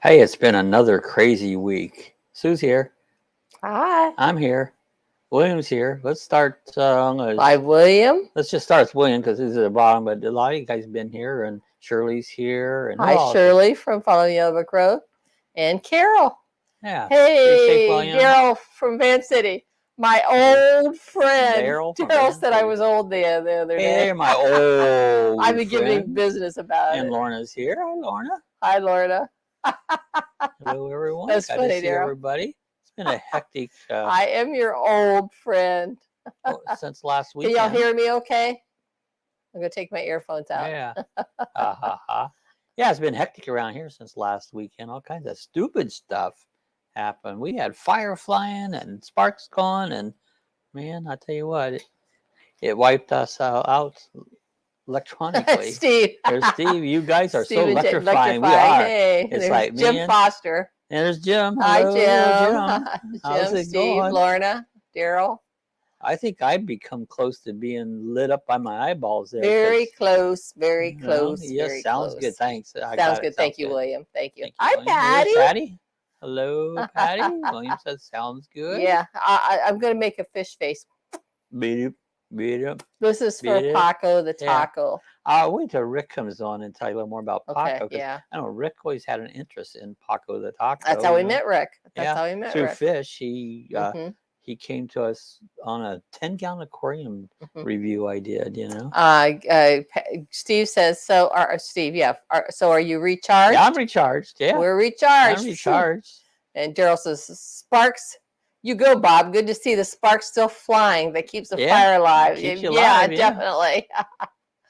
Hey, it's been another crazy week. Sue's here. Hi. I'm here. William's here. Let's start. Hi, William. Let's just start with William because he's at the bottom. But a lot of you guys have been here, and Shirley's here, and who Hi, else? Shirley from Follow Yellow Road. And Carol. Yeah. Stay safe, Hey, William. Daryl from Van City. My old friend. Daryl from Daryl Van said I City. was old the other Hey, day. they're my old I've been giving friend. business about And it. Lorna's here. Hi, Lorna. Hi, Lorna. Hello, everyone. That's Glad funny, to see Daryl. everybody. It's been a hectic I am your old friend. since last Can weekend. y'all hear me okay? I'm going to take my earphones out. Yeah. Ha ha ha. Yeah, it's been hectic around here since last weekend. All kinds of stupid stuff happened. We had fire flying and sparks gone, and man, I tell you what, it wiped us out electronically. Steve. There's Steve. You guys are so Steve and Jim electrifying. We are. Hey, It's there's like, Jim man. Foster. And there's Jim. Hi, Hello, Jim. Jim. How's it Steve, going? Lorna, Daryl. I think I've become close to being lit up by my eyeballs there. Very close, very You know, close. yes, very sounds close. good. Thanks. I Sounds got it. good. Thank you, William. Thank you. Thank you, Hi, William. Patty. There's Patty. Hello, Patty. William says sounds good. Yeah, I'm going to make a fish face. Beat it. Beat it. This is for Beat it. Paco the Yeah. Taco. I'll wait till Rick comes on and tell you a little more about Paco. Okay, yeah. I know Rick always had an interest in Paco the Taco. That's how we you know. met Rick. That's Yeah, how we met through Rick. fish. He Mhm. he came to us on a 10-gallon aquarium review I did. You know. Steve says so. Steve, yeah. So are you recharged? Yeah, I'm recharged. Yeah, We're recharged. I'm recharged. And Daryl says, "Sparks, you go, Bob. Good to see the sparks still flying. That keeps the fire alive. Keeps you yeah, alive, yeah. definitely."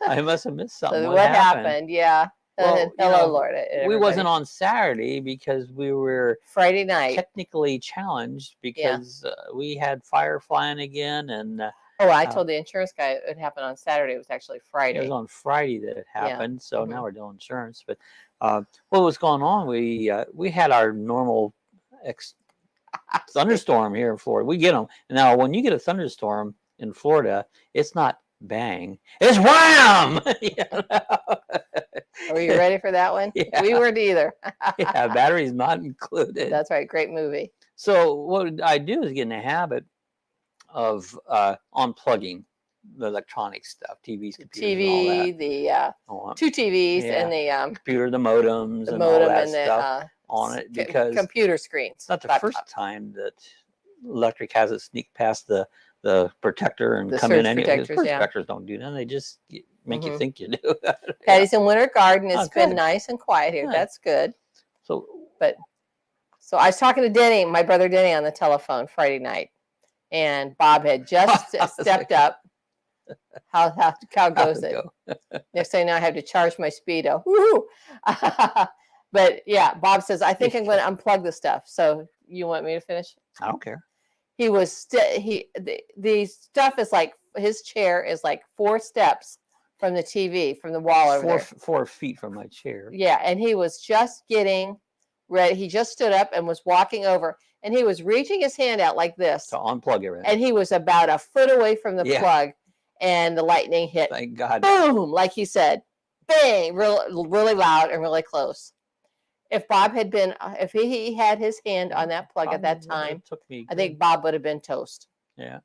I must have missed something. So what happened? Yeah. Well, hello, Lord. We wasn't on Saturday because we were Friday night technically challenged because we had fire flying again, and I told the insurance guy it happened on Saturday. It was actually Friday. it was on Friday that it happened. So Mhm. now we're doing insurance. But what was going on? We had our normal thunderstorm here in Florida. We get them now. When you get a thunderstorm in Florida, it's not bang, it's wham. Were you ready for that one? Yeah. We weren't either. Yeah, batteries not included. That's right. Great movie. So what I do is get in the habit of unplugging the electronic stuff, TVs, computers, and all that. The two TVs and the computer, the modems, the and modem all that and the stuff on it because computer screens. it's not the first time that electric has it sneak past the protector and come in anyway. The protectors don't do that. They just make you think you do. Patty's in Winter Garden. It's been nice and quiet here. Good. That's good. So I was talking to Denny, my brother Denny, on the telephone Friday night, and Bob had just stepped up. How goes it? Next thing I know, I have to charge my Speedo. Woo! But yeah, Bob says, I think I'm going to unplug the stuff. So you want me to finish? I don't care. He was the stuff is like his chair is like 4 steps from the TV, from the wall over there. 4 feet from my chair. Yeah, and he was just getting ready. He just stood up and was walking over, and he was reaching his hand out like this to unplug everything. And he was about a foot away from the plug, and the lightning hit. Thank God. Boom, like he said, bang, really loud and really close. If Bob had been, if he had his hand on that plug at that time, I think Bob would have been toast. Yeah.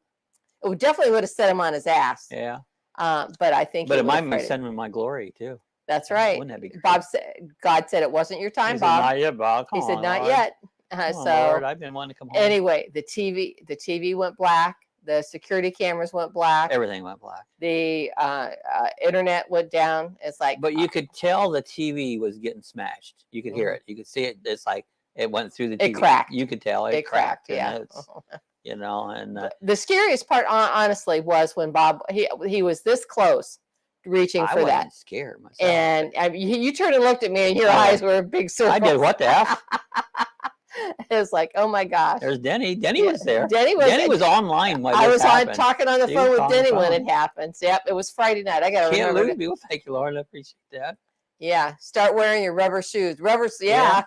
It definitely would have set him on his ass. Yeah. But I think. But it might be sending him my glory too. That's right. Wouldn't that be great? Bob said, God said it wasn't your time, Bob. Bob. Not yet, Bob. He said, not yet. So Lord, I've been wanting to come home. Anyway, the TV went black. The security cameras went black. Everything went black. The internet went down. It's like. But you could tell the TV was getting smashed. You could hear it. You could see it. It's like it went through the TV. It cracked. You could tell it cracked. Yeah. You know, and the scariest part, honestly, was when Bob he was this close, reaching for that. I wasn't scared myself. And you turned and looked at me, and your eyes were big circles. I did. What the F? It was like, oh my gosh. There's Denny. Denny was there. Denny was online when I was happened. talking on the phone with Denny when it happened. So, yep, it was Friday night. I got to remember. Can't lose me. Well, thank you, Lauren. I appreciate that. Yeah, start wearing your rubber shoes. Yeah.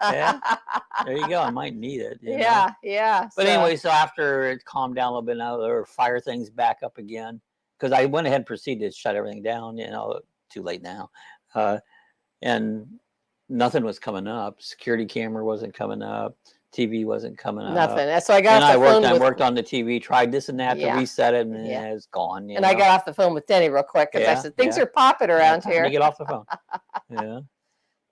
There you go. I might need it. You know? Yeah. But anyway, so after it calmed down a little bit, now there were fire things back up again because I went ahead and proceeded to shut everything down. You know, too late now, and nothing was coming up. Security camera wasn't coming up. TV wasn't coming up. Nothing. So I got And off the phone I with, worked on the TV, tried this and that to Yeah. reset it, and Yeah. it's gone. and I got off the phone with Denny real quick because I Yeah, said, things yeah. are popping around Time here to get off the phone. Yeah.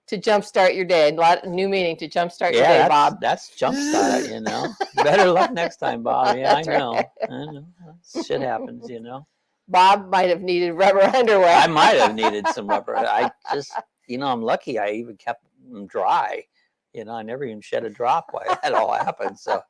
to jumpstart your day. New meeting to jumpstart your Yeah, day, Bob. that's jumpstart, you know. Better luck next time, Bob. Yeah, That's I know. right. I know. Shit happens, you know. Bob might have needed rubber underwear. I might have needed some rubber. I just, you know, I'm lucky I even kept them dry. You know, I never even shed a drop while that all happened. So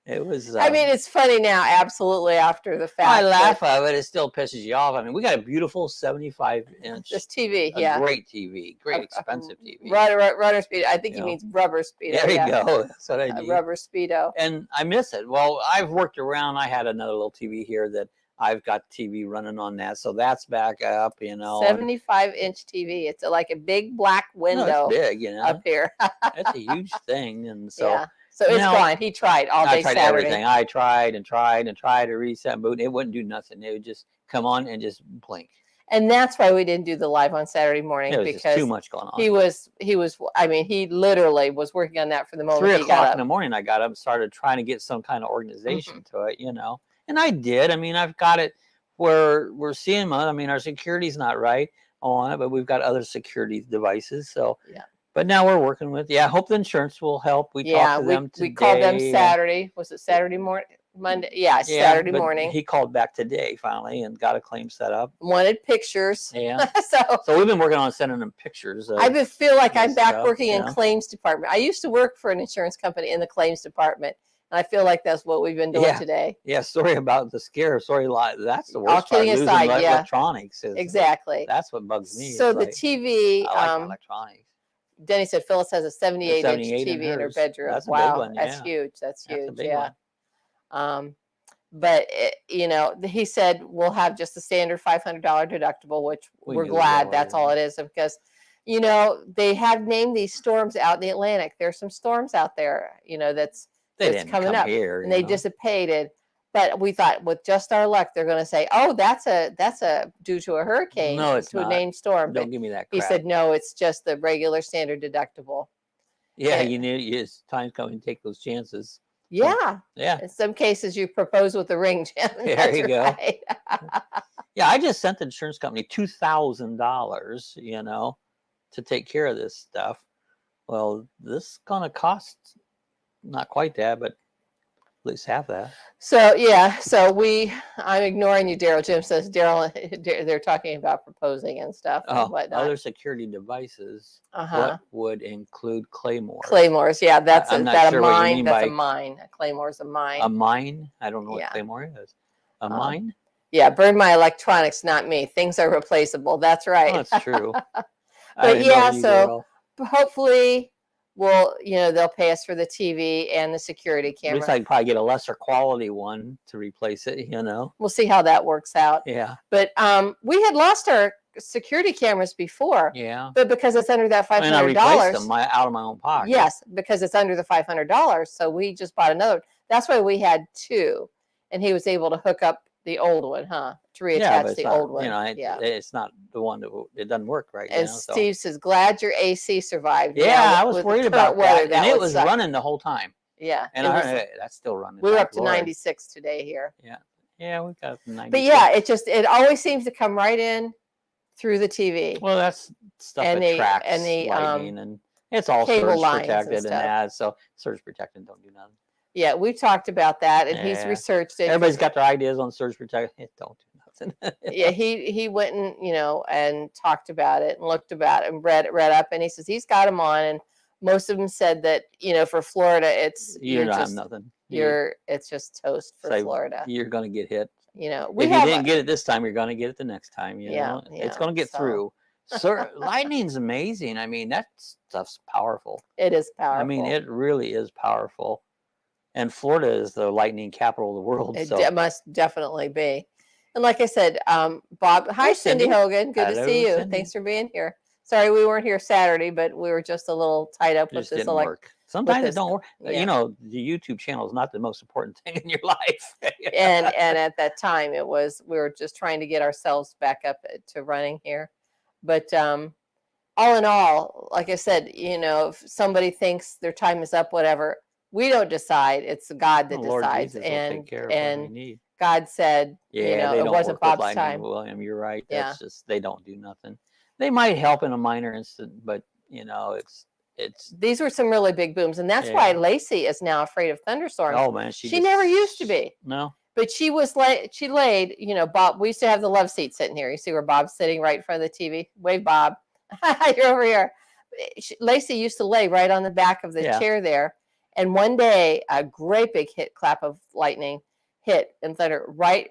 it was. I mean, it's funny now, absolutely after the fact. I laugh at it. It still pisses you off. I mean, we got a beautiful 75-inch. This TV, a yeah. great TV, great expensive TV. Runner speedo. I think You he know? means rubber speedo. There you yeah. go. That's what I need. Rubber speedo. And I miss it. Well, I've worked around. I had another little TV here that I've got TV running on that, so that's back up. You know, 75-inch TV. It's like a big black window. No, it's big. You know, up here. it's a huge thing, and so. Yeah. So it's gone. He tried all day I tried Saturday. everything. I tried and tried and tried to reset boot. It wouldn't do nothing. It would just come on and just blink. And that's why we didn't do the live on Saturday morning, There was because just too much going on. he was. I mean, he literally was working on that for the moment 3 he got o'clock up. in the morning, I got up and started trying to get some kind of organization to it, you know. And I did. I mean, I've got it where we're seeing. I mean, our security's not right on it, but we've got other security devices. So Yeah. But now we're working with. Yeah, I hope the insurance will help. We talked to them today. We called them Saturday. Was it Saturday morning? Monday? Yeah, Saturday but morning. He called back today finally and got a claim set up. Wanted pictures. Yeah. So we've been working on sending them pictures. I feel like I'm back stuff, working in claims department. I used to work for an insurance company in the claims department, and I feel like that's what we've been doing today. Yeah, sorry about the scare. Sorry, that's the worst All kidding part. aside, losing electronics. Exactly. That's what bugs me. So the TV. I like electronics. Denny said Phyllis has a 78-inch TV in her bedroom. That's wow, a big one, that's huge. That's huge. a big Yeah. one. But you know, he said we'll have just the standard $500 deductible, which we're glad that's all it is, because you know they have named these storms out in the Atlantic. There's some storms out there, you know, that's coming up, here, and they dissipated. But we thought with just our luck, they're going to say, "Oh, that's a due to a hurricane, no, it's to not. a named storm." Don't give me that crap. He said, "No, it's just the regular standard deductible." Yeah, you need. It's time to come and take those chances. Yeah. Yeah. In some cases, you propose with a ring, Jim. There you go. Right. Yeah, I just sent the insurance company $2,000, you know, to take care of this stuff. Well, this is gonna cost not quite that, but at least half that. So yeah, I'm ignoring you, Daryl. Jim says Daryl, they're talking about proposing and stuff and whatnot. Other security devices. What would include claymores? Claymores, yeah, that's I'm a not sure what you mine. mean That's by- a mine. A claymore's a mine. A mine? I don't know Yeah. what claymore is. A mine? Yeah, burn my electronics, not me. Things are replaceable. That's right. Oh, that's true. But yeah, so hopefully they'll pay us for the TV and the security At camera. least I can probably get a lesser quality one to replace it, you know? We'll see how that works out. Yeah. But we had lost our security cameras before. Yeah. But because it's under that $500. And I replaced them out of my own pocket. Yes, because it's under the $500. So we just bought another. That's why we had two. And he was able to hook up the old one, to reattach the old one. You know, it's not the one that it doesn't work right and now. Steve says, glad your AC survived. Yeah, I was worried about that. And it was suck. running the whole time. Yeah. And that's still running. We were up to 96 today here. Yeah. Yeah, we got up to 96. But yeah, it always seems to come right in through the TV. Well, that's stuff and that tracks and the lightning, and it's all cable surge lines protected and and that. So surge protected don't do nothing. Yeah, we've talked about that, and he's researched it. Everybody's got their ideas on surge protection. It don't do nothing. Yeah, he went and and talked about it and looked about it and read up, and he says he's got them on, and most of them said that for Florida it's you're not nothing. It's just toast for Florida. You're gonna get hit. If you didn't get it this time, you're gonna get it the next time. You know, it's gonna get through. Lightning's amazing. I mean, that stuff's powerful. It is powerful. I mean, it really is powerful. And Florida is the lightning capital of the world. It must definitely be. And like I said, Bob, hi, Cindy Hogan. Good to see you. Cindy. Thanks for being here. Sorry we weren't here Saturday, but we were just a little tied up with this. Work. Sometimes it don't work. Yeah. The YouTube channel is not the most important thing in your life. and at that time, we were just trying to get ourselves back up to running here. But all in all, like I said, if somebody thinks their time is up, whatever, we don't decide. It's God that The Lord decides. Jesus will take care of what we need. God said, Yeah, they it don't wasn't work with Bob's Lightning time. William. You're right. Yeah. That's just, they don't do nothing. They might help in a minor incident, but it's. These were some really big booms, and that's why Lacey is now afraid of thunderstorms. Oh man, she never used to be. No. But she laid, Bob, we used to have the love seat sitting here. You see where Bob's sitting right in front of the TV? Wave, Bob. You're over here. Lacey used to lay right on the back of the chair there. And one day, a great big clap of lightning hit and thunder right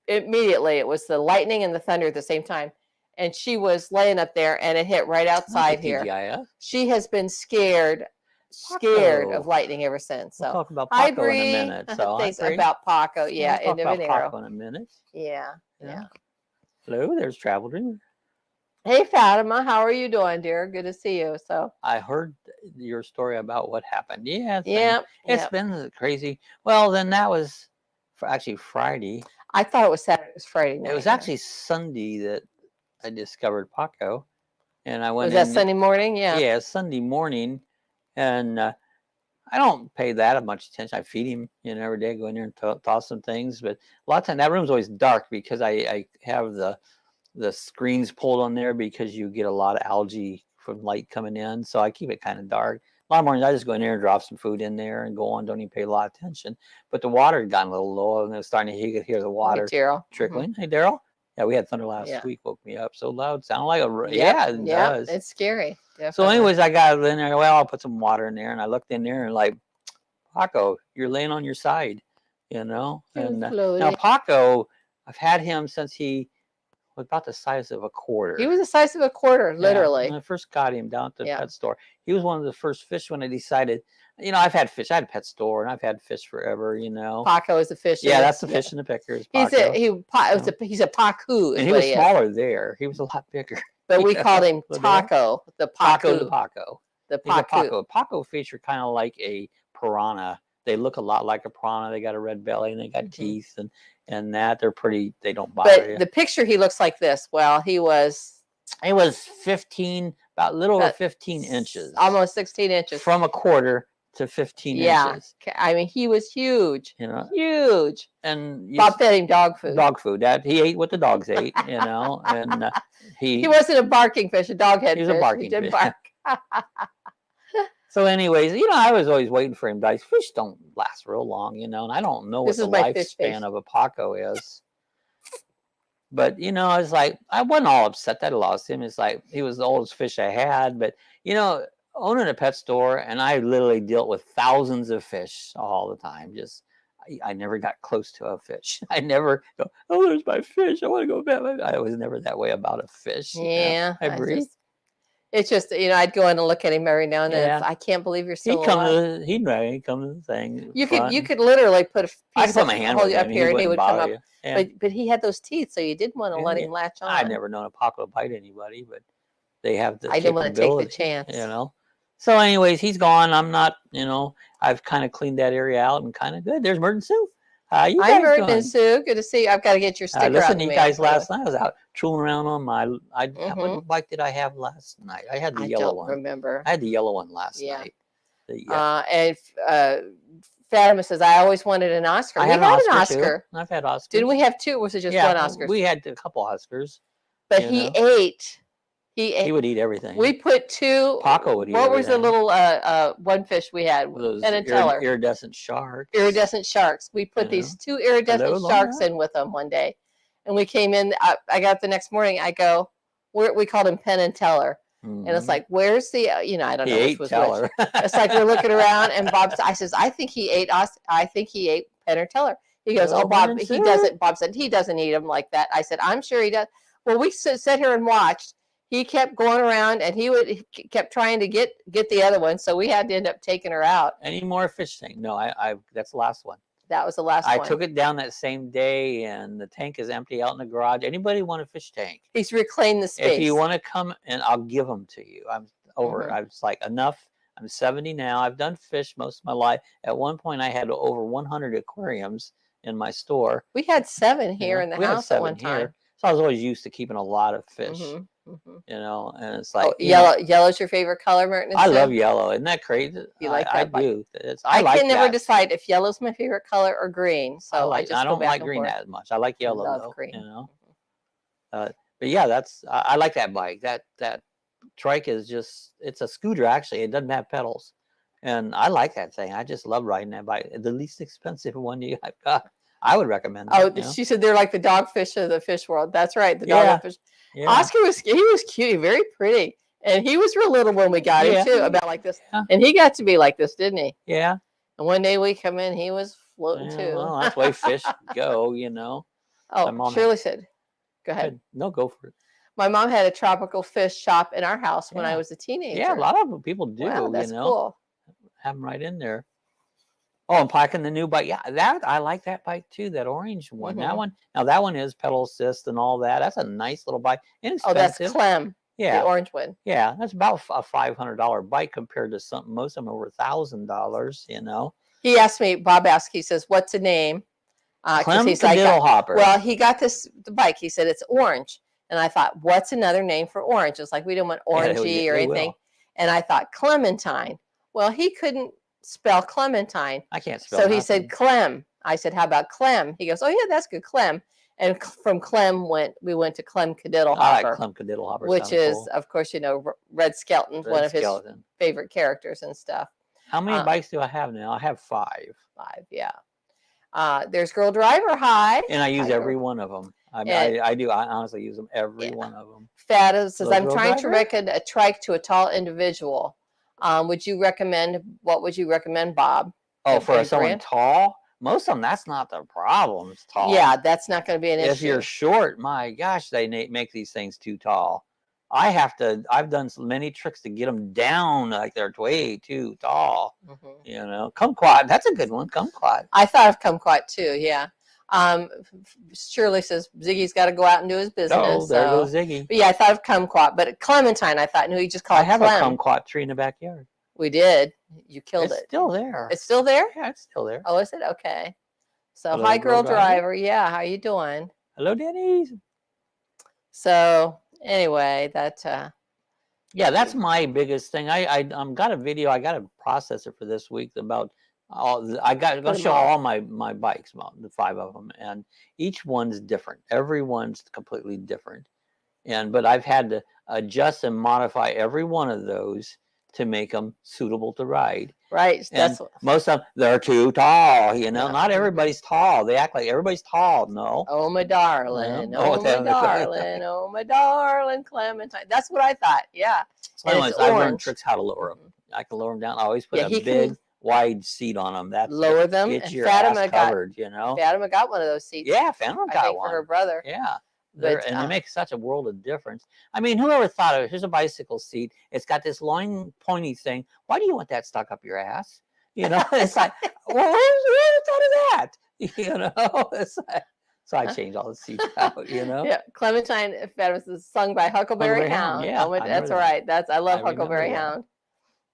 immediately. It was the lightning and the thunder at the same time. And she was laying up there, and it hit right outside here. TGIF. She has been scared of lightning ever since. So we'll talk about Pacu in a minute. So things about Pacu, we'll talk about Pacu in a minute. Yeah. Hello, there's Travel Dreamer. Hey Fatima, how are you doing, dear? Good to see you. So I heard your story about what happened. It's been crazy. Well, then that was actually Friday. I thought it was Saturday. It was Friday night. It was actually Sunday that I discovered Pacu, and I went. Was that Sunday morning? Yeah. Yeah, Sunday morning. And I don't pay that much attention. I feed him, every day. Go in there and toss some things. But a lot of times that room's always dark because I have the screens pulled on there because you get a lot of algae from light coming in. So I keep it kind of dark. A lot of mornings I just go in there and drop some food in there and go on. Don't even pay a lot of attention. But the water had gotten a little low, and it was starting to hear the water trickling. Hey, Daryl. Yeah, we had thunder last week. Woke me up so loud. Sounded like it does. It's scary. Definitely. So anyways, I got in there. Well, I'll put some water in there, and I looked in there and like, Pacu, you're laying on your side, And now Pacu, I've had him since he was about the size of a quarter. He was the size of a quarter, literally. When I first got him down at the pet store, he was one of the first fish when I decided. I've had fish. I had a pet store, and I've had fish forever. Pacu is the fish. Yeah, that's the fish in the pickers. He's a Pacu. And he was smaller there. He was a lot bigger. But we called him Taco. The Pacu. The Pacu. Pacu fish are kind of like a piranha. They look a lot like a piranha. They got a red belly and they got teeth and that. They're pretty. They don't bother you. The picture, he looks like this. Well, he was 15, about a little over 15 inches, almost 16 inches, from a quarter to 15 inches. I mean, he was huge. Huge. And Bob fed him dog food. Dog food. That he ate what the dogs ate. And he wasn't a barking fish. A dog head. He was fish. a barking fish. Bark. So, anyways, I was always waiting for him. Fish don't last real long, and I don't know what the lifespan of a Pacu is. But it's like I wasn't all upset that I lost him. It's like he was the oldest fish I had. But owning a pet store, and I literally dealt with thousands of fish all the time. I never got close to a fish. I never go, oh, there's my fish. I want to go back. I was never that way about a fish. Yeah, I agree. It's just, I'd go in and look at him every now and then. I can't believe you're still alive. He'd come to the thing. You could literally put a piece I could put my hand up here and he would come up. Yeah. But he had those teeth, so you didn't want to let him latch on. I'd never known a Pacu bite anybody, but they have the I didn't want to take the chance. So anyways, he's gone. I'm not, I've kind of cleaned that area out and kind of good. There's Merton Sue. How you guys doing? Hi, Merton Sue. Good to see you. I've got to get your sticker out. Listen to you guys last night. I was out tooling around on my, what bike did I have last night? I had the yellow one. I don't remember. I had the yellow one last night. And Fatima says, I always wanted an Oscar. I had an Oscar. I've had Oscars. Did we have two, or was it just one Oscar? We had a couple Oscars. But he ate. He would eat everything. We put two. Pacu would eat What was the little one fish we had? Those iridescent sharks. Iridescent sharks. We put these two iridescent sharks in with them one day. And we came in. I got up the next morning. I go, we called him Penn and Teller. And it's like, where's the, I don't know which was which. It's like we're looking around, and I says, I think he ate Penn or Teller. He goes, oh, Bob, he doesn't. Bob said, he doesn't eat them like that. I said, I'm sure he does. Well, we sat here and watched. He kept going around, and he kept trying to get the other one. So we had to end up taking her out. Any more fish tank? No, I that's the last one. That was the last one. I took it down that same day, and the tank is empty out in the garage. Anybody want a fish tank? He's reclaimed the space. If you want to come, and I'll give them to you. I'm over. I was like, enough. I'm 70 now. I've done fish most of my life. At one point, I had over 100 aquariums in my store. We had 7 here in the house at one time. So I was always used to keeping a lot of fish. Mhm. You know, and it's Oh, like, you know, yellow's your favorite color, Merton? I love yellow. Isn't that crazy? You like I that bike? do. I I like can never that. decide if yellow's my favorite color or green, so I I just go don't back like and green forth. as much. I like I yellow love though. You green. know, but yeah, I like that bike. That trike is just, it's a scooter actually. It doesn't have pedals, and I like that thing. I just love riding that bike. The least expensive one I've got. I would recommend that. Oh, You know? she said they're like the dogfish of the fish world. That's right, the dog Yeah. and fish. Yeah. Oscar was cute, very pretty, and he was real little when we got him Yeah. too, about like this, Yeah. and he got to be like this, didn't he? Yeah. And one day we come in, he was floating Yeah, too. well, that's the way fish go. You know. My Oh, mom Shirley said, go ahead. had, no, go for it. My mom had a tropical fish shop in our house when I Yeah. was a teenager. Yeah, a lot of people do. Wow, that's you know, cool. have them right in there. Oh, and packing the new bike. Yeah, that I like that bike too. That orange one. That Mhm. one. Now that one is pedal assist and all that. That's a nice little bike. Oh, that's Inexpensive. Clem, the Yeah, orange one. yeah. That's about a $500 bike compared to something. Most of them over $1,000. You know. He asked me, Bob asked, he says, what's the name? Clem He's like, Cadiddle Hopper. well, he got the bike. He said it's orange, and I thought, what's another name for orange? It's like we don't want orangey or anything. And I thought Clementine. Well, he couldn't spell Clementine, I can't spell. so he said Clem. I said, how about Clem? He goes, oh yeah, that's good, Clem. And from Clem we went to Clem Cadiddle I Hopper, like Clem Cadiddle Hopper, which is, cool. of course, you know, Red Skelton, one of his favorite characters and stuff. How many bikes do I have now? I have 5. 5, yeah. There's Girl Driver High. And I use every one of them. I do. I honestly use them, every one of them. Fata says, I'm Girl trying to Driver? recommend a trike to a tall individual. What would you recommend, Bob? Oh, for someone brand? tall? Most of them, that's not the problem. It's tall. Yeah, that's not going to be an issue. If you're short, my gosh, they make these things too tall. I've done so many tricks to get them down, like they're way too tall. You know, Kumquat, that's a good one. Kumquat. I thought of Kumquat too. Yeah. Shirley says Ziggy's got to go out and do his business. Oh, there goes Ziggy. But yeah, I thought of Kumquat, but Clementine, I thought, no, he just called it I have Clem. a Kumquat tree in the backyard. We did. You killed it. It's still there. It's still there? Yeah, it's still there. Oh, is it? Okay. So, Hello, hi, Girl Driver. Driver. Yeah, how you doing? Hello, Denny's. So, anyway, that. Yeah, that's my biggest thing. I got a video. I got a processor for this week about all. I'm gonna show all my bikes, the 5 of them, and each one's different. Everyone's completely different, but I've had to adjust and modify every one of those to make them suitable to ride. Right. And most of them, they're too tall. You know, not everybody's tall. They act like everybody's tall. No. Oh, my darling. Oh, my darling. Oh, my darling Clementine. That's what I thought. Yeah. So anyways, I learned tricks how to lower them. I can lower them down. I always put a big, wide seat on them. That's lower them. Get and your ass covered, you know. Fatima got one of those seats. Yeah, Fatima got one. For her brother. Yeah. And they make such a world of difference. I mean, whoever thought of it? Here's a bicycle seat. It's got this long, pointy thing. Why do you want that stuck up your ass? You know, it's like, well, who thought of that? You know, it's like, so I changed all the seats out. You know. Yeah, Clementine Fatima is sung by Huckleberry Hound. Yeah, that's right. I love Huckleberry Hound.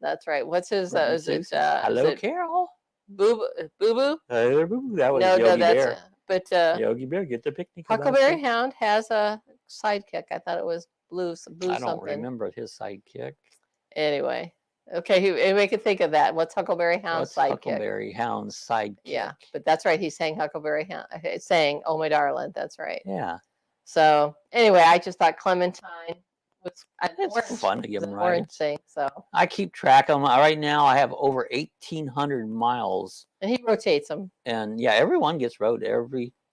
That's right. What's his? Hello, Carol. Boo Boo. That was Yogi Bear. But Yogi Bear, get the picnic. Huckleberry Hound has a sidekick. I thought it was Blue something. I don't remember his sidekick. Anyway, okay, we can think of that. What's Huckleberry Hound's sidekick? Huckleberry Hound's sidekick. Yeah, but that's right. He's saying Huckleberry Hound. It's saying, "Oh my darling." That's right. Yeah. So anyway, I just thought Clementine was fun to give them orange thing. So I keep track of them. Right now, I have over 1,800 miles. And he rotates them. And yeah, everyone gets rode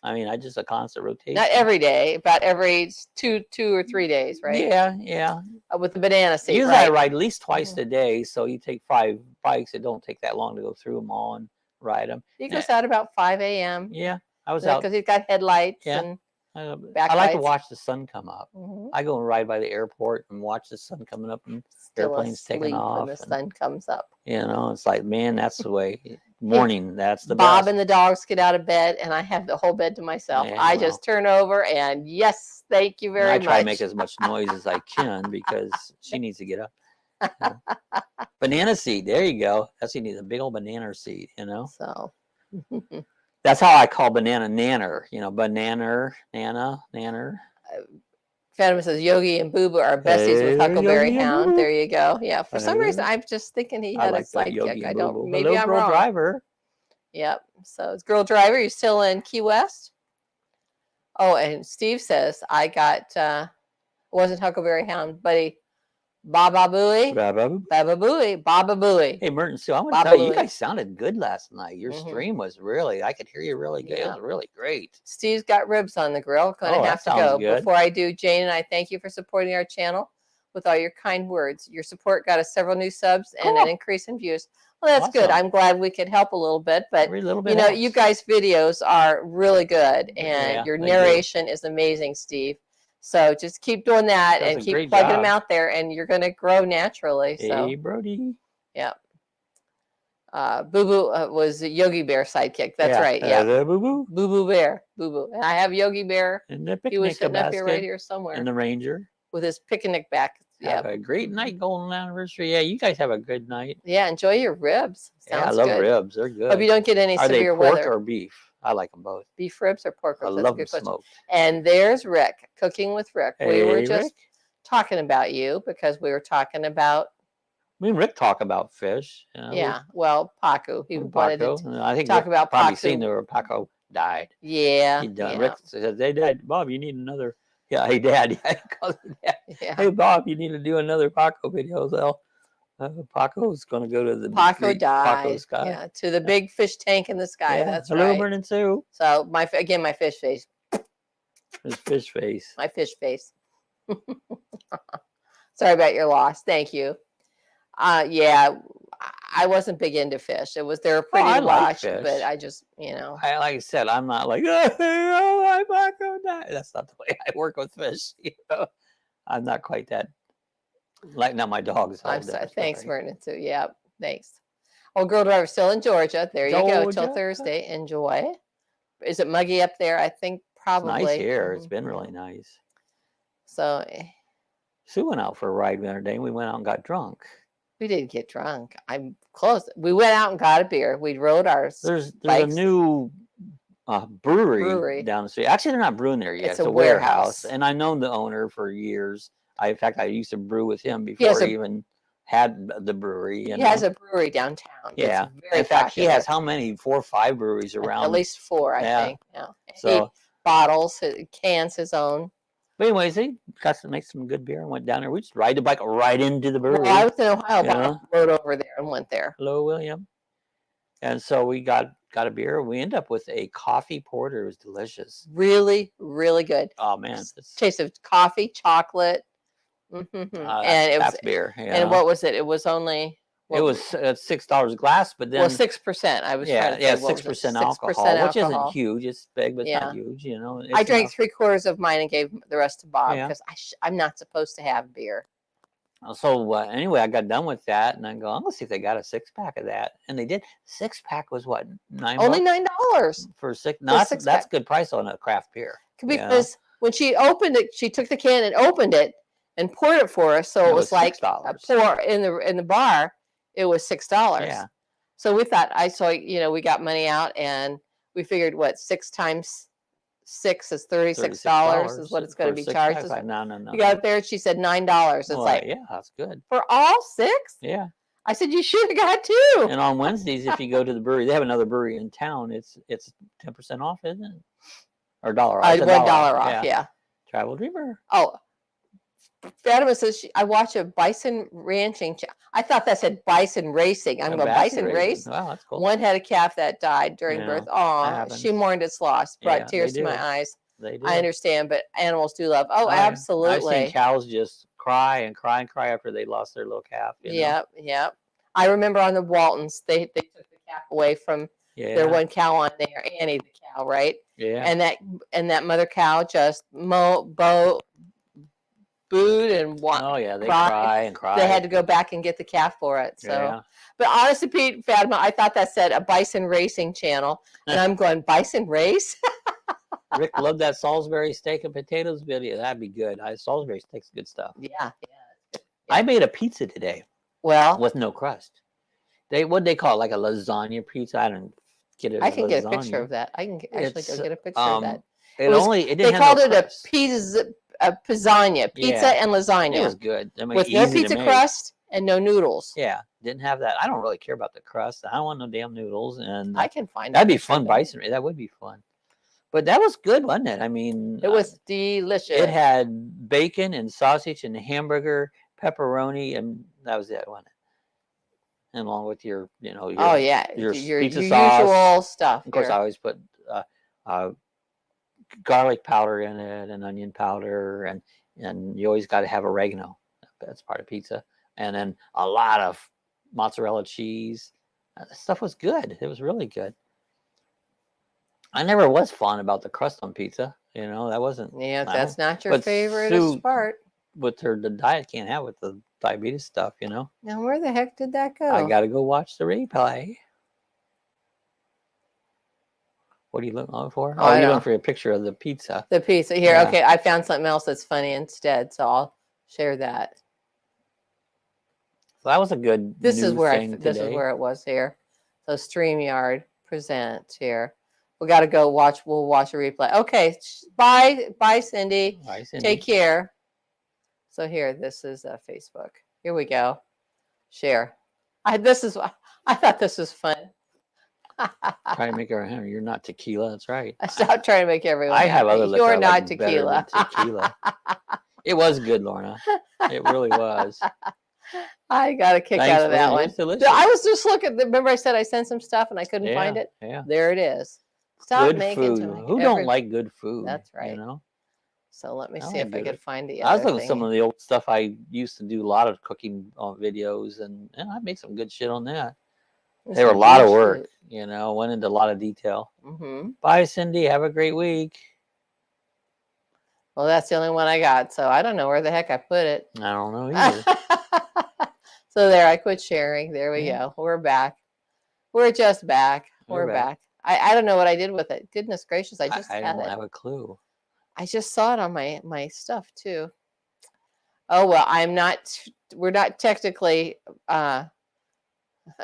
I just a constant rotation. Not every day, about every two or 3 days, right? Yeah. With the banana seat. Usually I ride at least twice a day, so you take 5 bikes. It don't take that long to go through them all and ride them. He goes out about 5 a.m. Yeah, I was out because he's got headlights and I like to watch the sun come up. Mm-hmm. I go and ride by the airport and watch the sun coming up and airplanes taking off. When the sun comes up. You know, it's like, man, that's the way. Morning, that's the Bob best. and the dogs get out of bed, and I have the whole bed to myself. Yeah, I just turn over, and yes, thank you very much. I try to make as much noise as I can because she needs to get up. Banana seed, there you go. That's you need a big old banana seed, you know. So that's how I call banana nanner. You know, banana, nanner. Fatima says Yogi and Boo Boo are besties with Hey, Huckleberry Yogi and Boo Hound. Boo. There you go. Yeah. For some reason, Hey. I'm just thinking he I had a like that Yogi sidekick. I and Boo don't. Boo. Maybe Hello, I'm girl wrong. driver. Yep. So it's Girl Driver. You're still in Key West. Oh, and Steve says I got. Wasn't Huckleberry Hound, buddy. Baba Booey. Baba. Baba Booey. Baba Booey. Hey, Merton Sue, I want to Baba tell you, you Louie. guys sounded good last night. Your Mhm. stream was really, I could hear you really good. It Yeah. was really great. Steve's got ribs on the grill. Gonna Oh, that have to sounds go. good. Before I do, Jane and I thank you for supporting our channel with all your kind words. Your support got us several new subs and an Cool. increase in views. Well, that's good. Awesome. I'm glad we could help a little bit. But Every little bit you know, helps. you guys' videos are really good, and Yeah, your they do. narration is amazing, Steve. So just keep doing that Does and a keep great plugging them job. out there, and you're gonna grow naturally. Hey, So Brody. yeah. Boo Boo was Yogi Bear sidekick. That's Yeah. right. Yeah. Boo Boo. Boo Boo Bear. Boo Boo. And I have Yogi Bear. And the He was picnic sitting up here right basket. here somewhere And the Ranger. with his picnic back. Have Yeah. a great night, golden anniversary. Yeah, you guys have a good night. Yeah. Enjoy your ribs. Yeah, I Sounds love good. ribs. They're good. Hope you don't get any Are they severe pork weather. or beef? I like them both. Beef ribs or pork I ribs? That's love a them good question. smoked. And there's Rick, Cooking with Rick. We were Hey, just Rick. talking about you because we were talking about. Me and Rick talk about fish. You know, Yeah. Well, Pacu. He we're wanted Paco. to And I think talk Rick about probably Pacu. seen where Paco died. Yeah. He done. Yeah. Rick says they died. Bob, you need another. Yeah, hey, Dad. Yeah, he calls it Dad. Yeah. Hey, Bob, you need to do another Paco video. So, Paco's going to go to the Pacu great died. Paco sky. Yeah, to the big fish tank in the sky. Yeah. That's Hello, right. Vernon Sue. So my fish face. His fish face. My fish face. Sorry about your loss. Thank you. Yeah, I wasn't big into fish. It was they were pretty I to like watch, fish. but I just like I said, I'm not like, oh, my Paco died. That's not the way I work with fish. You know? I'm not quite that. Like, now my dog's all I'm sorry. different Thanks, story. Vernon. Too. Yeah, thanks. Oh, Girl Driver still in Georgia. There you go till Georgia. Thursday. Enjoy. Is it muggy up there? I think It's probably. nice here. It's Mhm, been really mhm. nice. So Sue went out for a ride the other day and we went out and got drunk. we didn't get drunk. I'm close. We went out and got a beer. We rode our There's bikes. a new brewery Brewery. down the street. Actually, they're not brewing there yet. It's It's a a warehouse. warehouse. And I know the owner for years. In fact, I used to brew with him has before a- he even had the brewery. He has a brewery downtown. Yeah. It's very In fact, popular. he has how many? 4 or 5 breweries around. At least 4, I Yeah. think. Yeah. He So, bottles, cans his own. but anyways, he got to make some good beer and went down there. We just ride the bike right into the brewery. Well, I was in Ohio, but Yeah. I rode over there and went there. Hello, William. And so we got a beer. We ended up with a coffee porter. It was delicious. Really, really good. Oh man, Taste of coffee, chocolate, and it was that's beer. Yeah. And what was it? It was only. It was $6 a glass, but then 6%. I was trying to yeah, say, what was it? 6% alcohol, 6% which isn't alcohol. huge. It's big, but it's Yeah. not huge. You know, I it's drank enough. 3/4 of mine and gave the rest to Bob Yeah. because I'm not supposed to have beer. So anyway, I got done with that, and I go, I'm gonna see if they got a 6-pack of that, and they did. 6-pack was what, $9? Only $9 for 6. No, that's 6-pack. good price on a craft beer. because when she opened it, she took the can and opened it and poured it for us. So And it it was was like a $6. pour in the bar. It was $6. Yeah. So we thought we got money out and we figured what 6 times 6 is $36 is what it's going to be charged. No. You got it there. She said $9. It's like yeah, that's good. for all 6. Yeah. I said you should have got 2. And on Wednesdays, if you go to the brewery, they have another brewery in town. It's 10% off, isn't it? Or $1 off. It's $1 off. Yeah. Travel Dreamer. Oh, Fatima says I watch a bison ranching. I thought that said bison racing. I'm going bison race. Wow, that's cool. One had a calf that died during Yeah, birth. Oh, she mourned its loss. Brought Yeah, tears they to my do. eyes. They do. I understand, but animals do love. Oh, absolutely. I've seen cows just cry and cry and cry after they lost their little calf. You know? Yep. I remember on the Waltons, they took the calf away from their one cow on there, Annie the cow, right? Yeah. And that mother cow just booed and Oh yeah, they cried. cry and cry. They had to go back and get the calf for it. So, Yeah. but honestly, Pete, Fatima, I thought that said a bison racing channel, and I'm going bison race. Rick loved that Salisbury steak and potatoes video. That'd be good. Salisbury steak's good stuff. Yeah. I made a pizza today Well, with no crust. What they call it, like a lasagna pizza. I don't get it. I can get a picture of that. I can actually go get a picture of that. It They didn't called have it no a crust. lasagna, pizza Yeah. and It was lasagna good. I mean, with no easy to pizza make. crust and no noodles. Yeah, didn't have that. I don't really care about the crust. I don't want no damn noodles. And I can find that'd a be picture fun, of it. bison. That would be fun. But that was good, wasn't it? I mean, It was delicious. it had bacon and sausage and hamburger, pepperoni, and that was it, wasn't it? And along with your, Oh yeah, your your pizza sauce. usual stuff. Of course, here. I always put uh, garlic powder in it and onion powder, and you always got to have oregano. That's part of pizza, and then a lot of mozzarella cheese. That stuff was good. It was really good. I never was fond about the crust on pizza. That wasn't. Yeah, I that's don't- not your but favorite Sue, part. with the diet, can't have with the diabetes stuff. Now, where the heck did that go? I got to go watch the replay. What are you looking for? Oh, I you're know. looking for a picture of the pizza. The pizza here. Yeah. Okay, I found something else that's funny instead, so I'll share that. So that was a good. This is where thing this is today. where it was here. So StreamYard presents here. We got to go watch. We'll watch a replay. Okay, bye, Cindy. Bye, Cindy. Take care. So here, this is Facebook. Here we go. Share. I thought this was fun. Try to make her happy. You're not tequila. That's right. I stopped trying to make everyone. I have happy. other liquor I You're not like better tequila. than tequila. It was good, Lorna. It really was. I got a kick Thanks out of that for- one. it's delicious. I was just looking. Remember, I said I sent some stuff and I couldn't find it. Yeah. There it is. Stop Good making. food. Who don't like good food? That's right. So let me I see if like I good- could find the I was other looking at some thing. of the old stuff I used to do a lot of cooking videos, and I made some good shit on that. They were a lot of work, went into a lot of detail. Mm-hmm. Bye, Cindy. Have a great week. Well, that's the only one I got, so I don't know where the heck I put it. I don't know either. So there, I quit sharing. There we Yeah. go. We're back. We're just back. We're We're back. I don't know what I did with it. Goodness gracious, I just I had don't it. have a clue. I just saw it on my stuff too. Oh well, we're not technically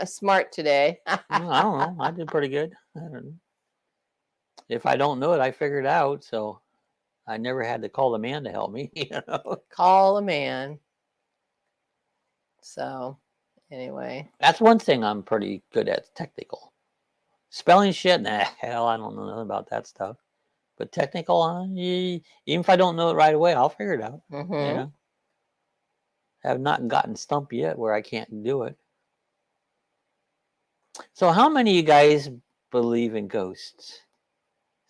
smart today. Well, I don't know. I did pretty good. I don't know. If I don't know it, I figure it out. So I never had to call the man to help me. Call a man. So anyway, That's one thing I'm pretty good at. Technical spelling shit. Nah, hell, I don't know nothing about that stuff. But technical, even if I don't know it right away, I'll figure it out. mm-hmm. Have not gotten stumped yet where I can't do it. So how many of you guys believe in ghosts?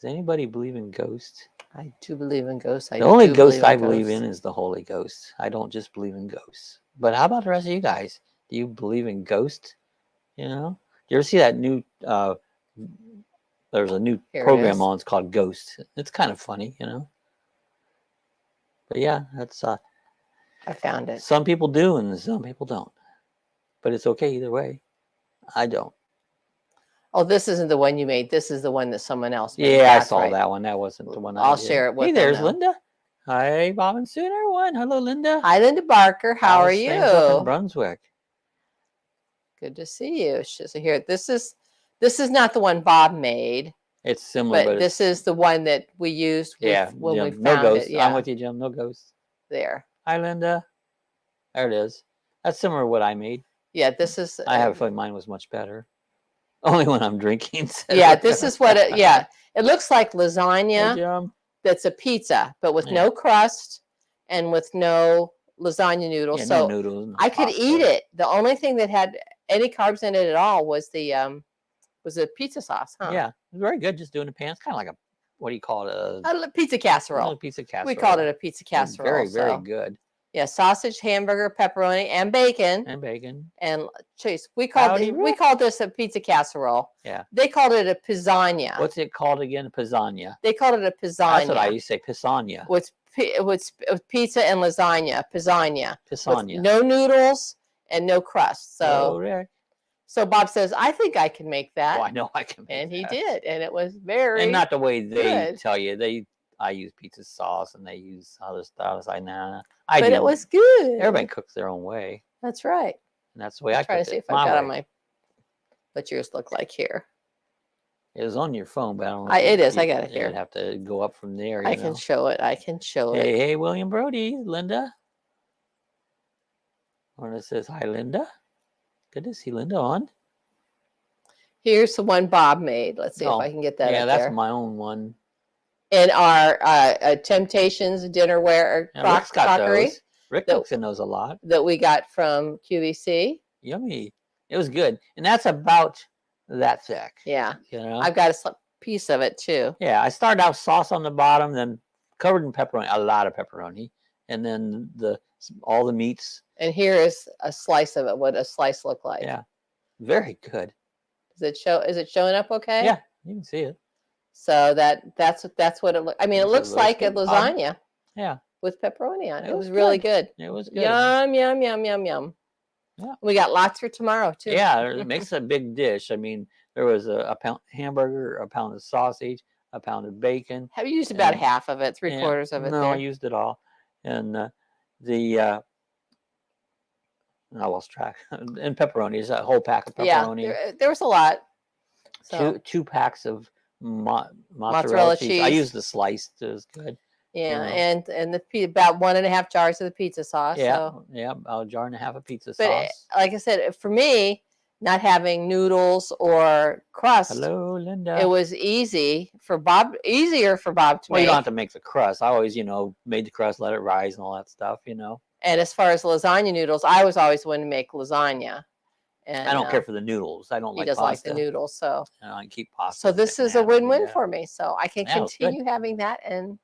Does anybody believe in ghosts? I do believe in ghosts. The only ghost I believe in is the Holy Ghost. I don't just believe in ghosts. But how about the rest of you guys? Do you believe in ghosts? Do you ever see that new there's a new program on, it's called Ghost. It's kind of funny, But yeah, that's I found it. some people do and some people don't. But it's okay either way. I don't. Oh, this isn't the one you made. This is the one that someone else made. Yeah, That's I saw right. that one. That wasn't the one I'll I did. share it with Hey, them there's now. Linda. Hi, Bob and Sue, everyone. Hello, Linda. Hi, Linda Barker. How are How's things up in you? Brunswick. Good to see you. So here, this is not the one Bob made, It's similar, but but this is the one that we used when we Jim, no found ghosts. it. Yeah, I'm with you, Jim. No ghosts. there. Hi, Linda. There it is. That's similar to what I made. Yeah, this is. I have a feeling mine was much better. Only when I'm drinking. Yeah, this is what it. Yeah, it looks like Hey, lasagna. Jim. That's a pizza, but with no crust and with no lasagna noodles. Yeah, so no noodles. No I could pasta. eat it. The only thing that had any carbs in it at all was the pizza sauce. Huh? Yeah, it's very good. Just doing the pan. It's kind of like what do you call it? A pizza casserole. Pizza casserole. We called it a pizza casserole. Very, very so. good. Yeah, sausage, hamburger, pepperoni, and bacon, and cheese. We called this a pizza casserole. Yeah. They called it a pizzagna. What's it called again? Pizzagna. They called it a pizzagna. That's what I used to say. Pizzagna. With pizza and lasagna, pizzagna. Pizzagna. With no noodles and no crust. So Bob says, I think I can make that. Oh, I know I can. And he did, and it was very. And not the way they good. tell you. I use pizza sauce and they use other stuff. I know. But it was good. Everybody cooks their own way. That's right. And that's the way I try cook to see it. if I've got on my. What yours look like here. It was on your phone, but I don't know. It is. I got it You'd here. have to go up from there. I can show it. I can show it. Hey, William Brody, Linda. Or it says, hi, Linda. Good to see Linda on. Here's the one Bob made. Let's see if I can get that Yeah, up that's there. my own one. And our Temptations dinnerware Rick's got crockery those. Rick looks in those a lot. that we got from QVC. Yummy. It was good. And that's about that thick. Yeah. You know? I've got a piece of it too. Yeah, I started out sauce on the bottom, then covered in pepperoni, a lot of pepperoni, and then all the meats. And here is a slice of it, what a slice look like. Yeah. Very good. Is it showing up okay? Yeah, you can see it. So that's what it looks. I mean, it looks like a lasagna. Yeah. With pepperoni on it. It was really good. It was good. Yum, yum, yum, yum, yum. Yeah. We got lots for tomorrow too. Yeah, it makes a big dish. I mean, there was a pound hamburger, a pound of sausage, a pound of bacon. Have you used about half of it, 3/4 of it? No, I used it all. And I lost track. And pepperoni is a whole pack of pepperoni. Yeah, there was a lot. So. Two packs of mozzarella cheese. I used the sliced. It was good. Yeah, and about 1.5 jars of the pizza sauce. Yeah, so. yeah, about a jar and a half of pizza but sauce. Like I said, for me, not having noodles or crust. Hello, Linda. It was easier for Bob to make. Well, you don't have to make the crust. I always, made the crust, let it rise and all that stuff, And as far as lasagna noodles, I was always one to make lasagna. And I don't care for the noodles. I don't like pasta. He does like the noodles, so. I keep pasta. So this is a win-win for me. So I can continue having that. And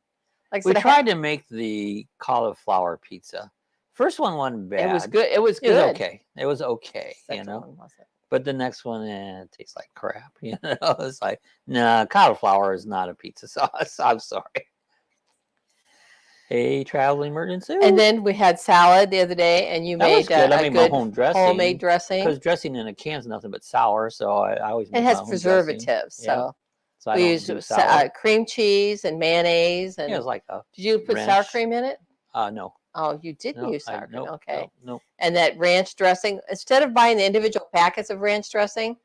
like I said, we tried to make the cauliflower pizza. First one wasn't bad. It was good. It was good. It was okay. It was okay, Second one wasn't. But the next one, it tastes like crap. It's like, nah, cauliflower is not a pizza sauce. I'm sorry. Hey, traveling emergency. And then we had salad the other day, and you made my home dressing. Homemade dressing. Because dressing in a can is nothing but sour, so I always make it has preservatives, so we used cream cheese and mayonnaise. And it was like did you put sour cream in it? No. Oh, you didn't use sour cream. Okay. No. And that ranch dressing, instead of buying the individual packets of ranch dressing,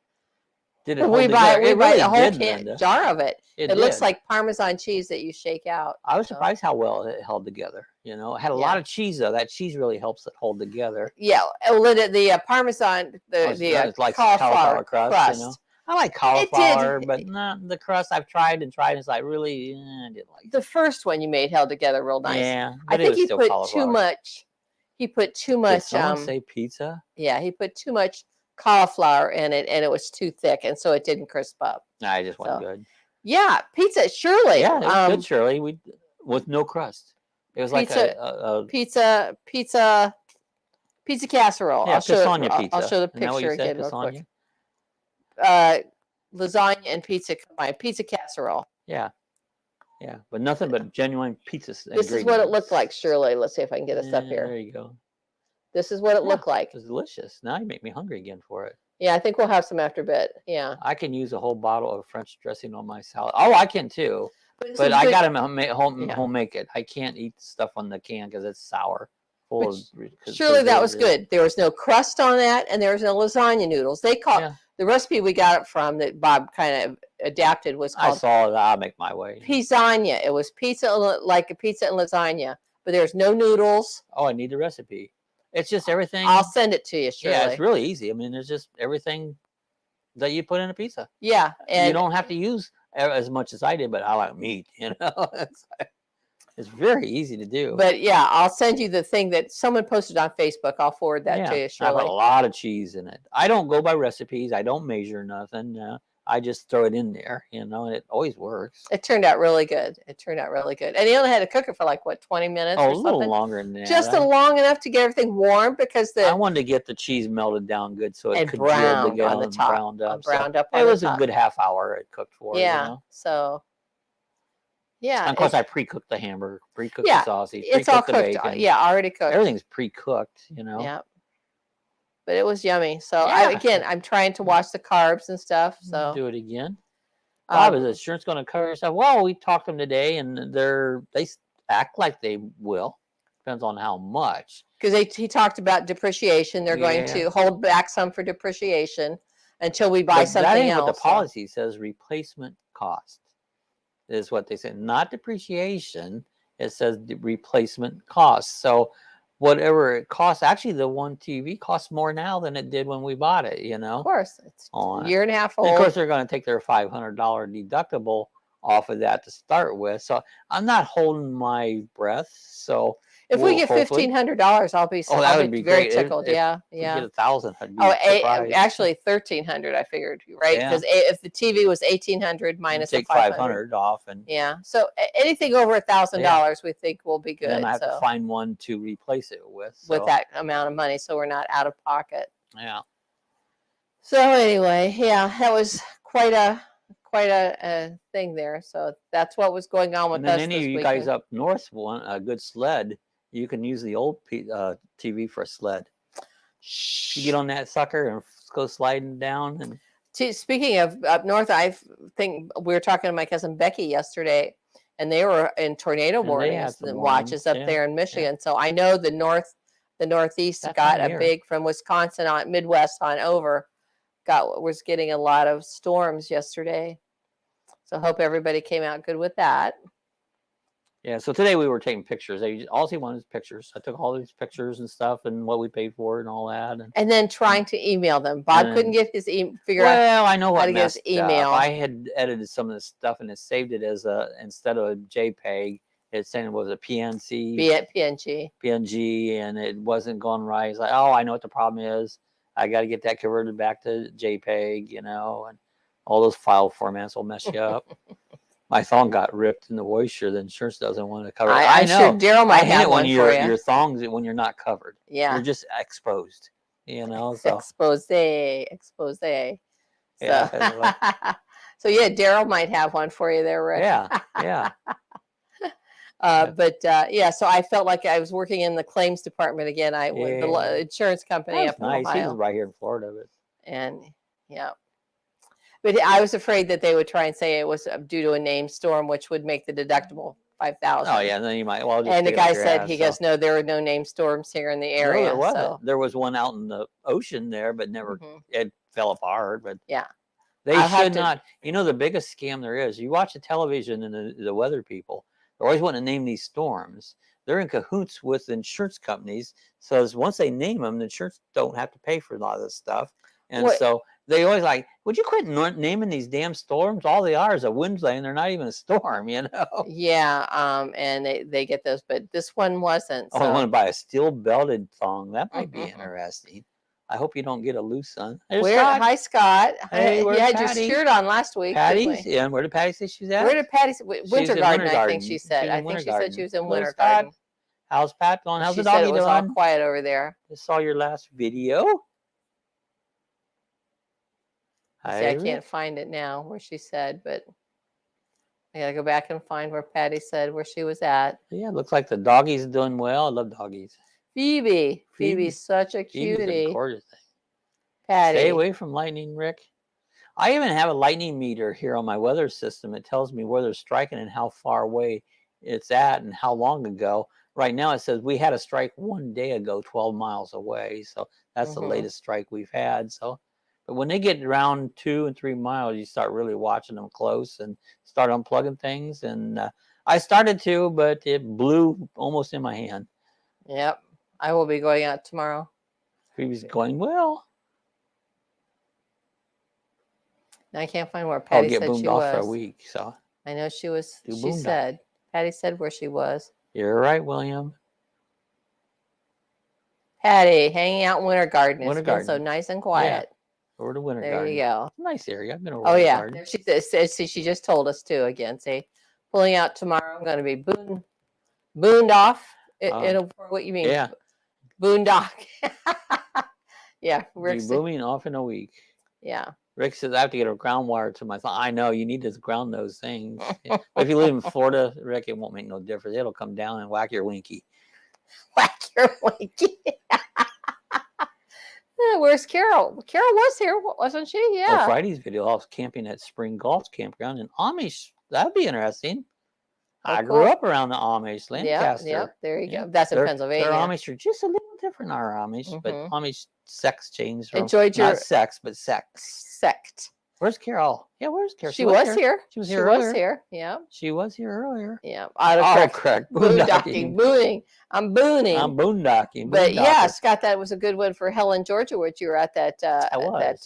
we buy a whole jar of it. It looks like Parmesan cheese that you shake out. I was surprised how well it held together. It had a lot of cheese though. That cheese really helps it hold together. Yeah, the Parmesan, the like cauliflower crust. I like cauliflower, but not the crust. I've tried. It's like really, I didn't like it. The first one you made held together real nice. Yeah, I think he put too much. He put too much. Did someone say pizza? Yeah, he put too much cauliflower in it, and it was too thick, and so it didn't crisp up. Nah, it just wasn't good. Yeah, pizza, Shirley. Yeah, it was good, Shirley. With no crust. It was like a pizza casserole. Yeah, lasagna pizza. I'll show the picture again real quick. Lasagna and pizza casserole. Yeah, but nothing but genuine pizza. This is what it looked like, Shirley. Let's see if I can get us up here. There you go. This is what it looked like. It's delicious. Now you make me hungry again for it. Yeah, I think we'll have some after a bit. Yeah. I can use a whole bottle of French dressing on my salad. Oh, I can too. But I got to home make it. I can't eat stuff on the can because it's sour. Surely that was good. There was no crust on that, and there was no lasagna noodles. They call the recipe we got it from that Bob kind of adapted was called. I saw it. I'll make my way. Pizzagna. It was pizza like a pizza and lasagna, but there's no noodles. Oh, I need the recipe. It's just everything. I'll send it to you, Shirley. Yeah, it's really easy. I mean, it's just everything that you put in a pizza. Yeah, and you don't have to use as much as I did, but I like meat. It's very easy to do. But yeah, I'll send you the thing that someone posted on Facebook. I'll forward that to you, Shirley. I have a lot of cheese in it. I don't go by recipes. I don't measure nothing. I just throw it in there, and it always works. It turned out really good. And he only had to cook it for 20 minutes or something? A little longer than that. Just long enough to get everything warm because I wanted to get the cheese melted down good so it could brown on the top. Browned up. It was a good half hour it cooked for. Yeah. So. Yeah. And of course, I pre-cooked the hamburger, pre-cooked the sausage, it's all cooked. The bacon. Yeah, already cooked. Everything's pre-cooked, Yeah. But it was yummy. So I'm trying to watch the carbs and stuff. So do it again. Bob, is insurance going to cover yourself? Well, we talked to them today, and they act like they will. Depends on how much. Because he talked about depreciation. They're going to hold back some for depreciation until we buy But that something ain't else. what the policy says. Replacement cost is what they say, not depreciation. It says the replacement cost. So whatever it costs, actually the one TV costs more now than it did when we bought it, you Of know. course, it's On a it. year and a half And old. of course, they're going to take their $500 deductible off of that to start with. So I'm not holding my breath. So If we we'll get hopefully, $1,500, I'll be oh, that I'll would be be very great. tickled. If Yeah, we yeah. get 1,000, I'd be Oh, surprised. actually 1,300. I figured, right? Yeah. Because if the TV was 1,800 And minus take the 500, 500 off, and yeah. So anything over $1,000, we think will be good. then I have to So find one to replace it with. So, with that amount of money, so we're not out of pocket. yeah. So anyway, yeah, that was quite a thing there. So that's what was going on with And then us any this of you weekend. guys up north want a good sled, you can use the old TV for a sled. You get on that sucker and go sliding down. And Speaking of up north, I think we were talking to my cousin Becky yesterday, and they were in tornado And they had warnings some and watches up warnings, there in Michigan. So I know the northeast That got time of a year. big, from Wisconsin on Midwest on over, was getting a lot of storms yesterday. So hope everybody came out good with that. yeah, so today we were taking pictures. All he wanted is pictures. I took all these pictures and stuff and what we paid for it and all that. And then trying to email them. Bob And couldn't get his figure out. Well, I know how what to get his messed email. up. I had edited some of this stuff and it saved it as instead of a JPEG, it said it was a PNG. PNG, and it wasn't going right. It's like, oh, I know what the problem is. I got to get that converted back to JPEG, you know, and all those file formats will mess you up. My thong got ripped in the moisture. The insurance doesn't want to cover it. I know. Sure Daryl might I hate have it one when for your you. thongs when you're not covered. Yeah. You're just exposed, you know. So expose. So, yeah, anyway. so yeah, Daryl might have one for you there, Rick. Yeah. But yeah, so I felt like I was working in the claims department again. The insurance company That's up in nice. Ohio. He's right here in Florida, And yeah, but I was afraid that they would try and say it was due to a named storm, which would make the deductible $5,000. Oh yeah, and then you might just and the take it up guy your said ass, he so. goes, no, there were no named storms here in the area. No, there wasn't. So. There was one out in the ocean there, but never it fell apart. But yeah, they should not. You know, the biggest scam there is. You watch the television and the weather people. They're always wanting to name these storms. They're in cahoots with insurance companies, so once they name them, the insurance don't have to pay for a lot of this stuff. And so they always like, would you quit naming these damn storms? All they are is a wind lane. They're not even a storm, you know? Yeah, and they get those, but this one wasn't. So. Oh, I want to buy a steel belted thong. That might be interesting. I hope you don't get a loose one. Hi, Scott. Hey, you had Patty? your shirt on last week. Patty's? Yeah, and where did Patty say she's at? Where did Patty? Winter Garden, I think she said. I think she said she was in Winter Scott. Garden. How's Pat going? How's she the doggy said it was doing? all quiet over there. Just saw your last video. See, I can't find it now where she said, but I gotta go back and find where Patty said where she was at. Yeah, it looks like the doggy's doing well. I love doggies. Phoebe's such a cutie. Phoebe's a gorgeous thing. Patty. Stay away from lightning, Rick. I even have a lightning meter here on my weather system. It tells me where they're striking and how far away it's at and how long ago. Right now it says we had a strike 1 day ago, 12 miles away. So that's the latest strike we've had. So, but when they get around 2 and 3 miles, you start really watching them close and start unplugging things. And I started to, but it blew almost in my hand. Yep. I will be going out tomorrow. Phoebe's going well. I can't find where Patty get said boomed she off was. for a week. So I know she was. She said. Patty said where she was. You're right, William. Patty hanging out in Winter Garden. Winter It's been so Garden. nice and quiet. Yeah. Over to Winter There Garden. you go. Nice area. I've been over. Oh Winter yeah. Garden. She says. See, she just told us too. Again, say, pulling out tomorrow. I'm going to be booned off. What you mean? Yeah. Boondock. Yeah. Be booming off in a week. Yeah. Rick says I have to get a ground wire to my thumb. I know you need to ground those things. Yeah. But if you live in Florida, Rick, it won't make no difference. It'll come down and whack your winky. Whack your winky. Where's Carol? Carol was here, wasn't she? Yeah. Well, Friday's video, I was camping at Spring Golf Campground in Amish. That'd be interesting. I grew up around the Amish, Lancaster. Yep. There you go. That's in Pennsylvania. Their Amish are just a little different our Amish, but Mhm. Amish sex changed from Enjoyed your not sex, but sex. sect. Where's Carol? Yeah, where's Carol? She was here. She was She here was earlier. here. Yeah. She was here earlier. Yeah. Autocorrect. Boondocking. Booning. I'm booning. I'm boondocking. But yeah, Boondocker. Scott, that was a good one for Helen, Georgia, which you were at that I was.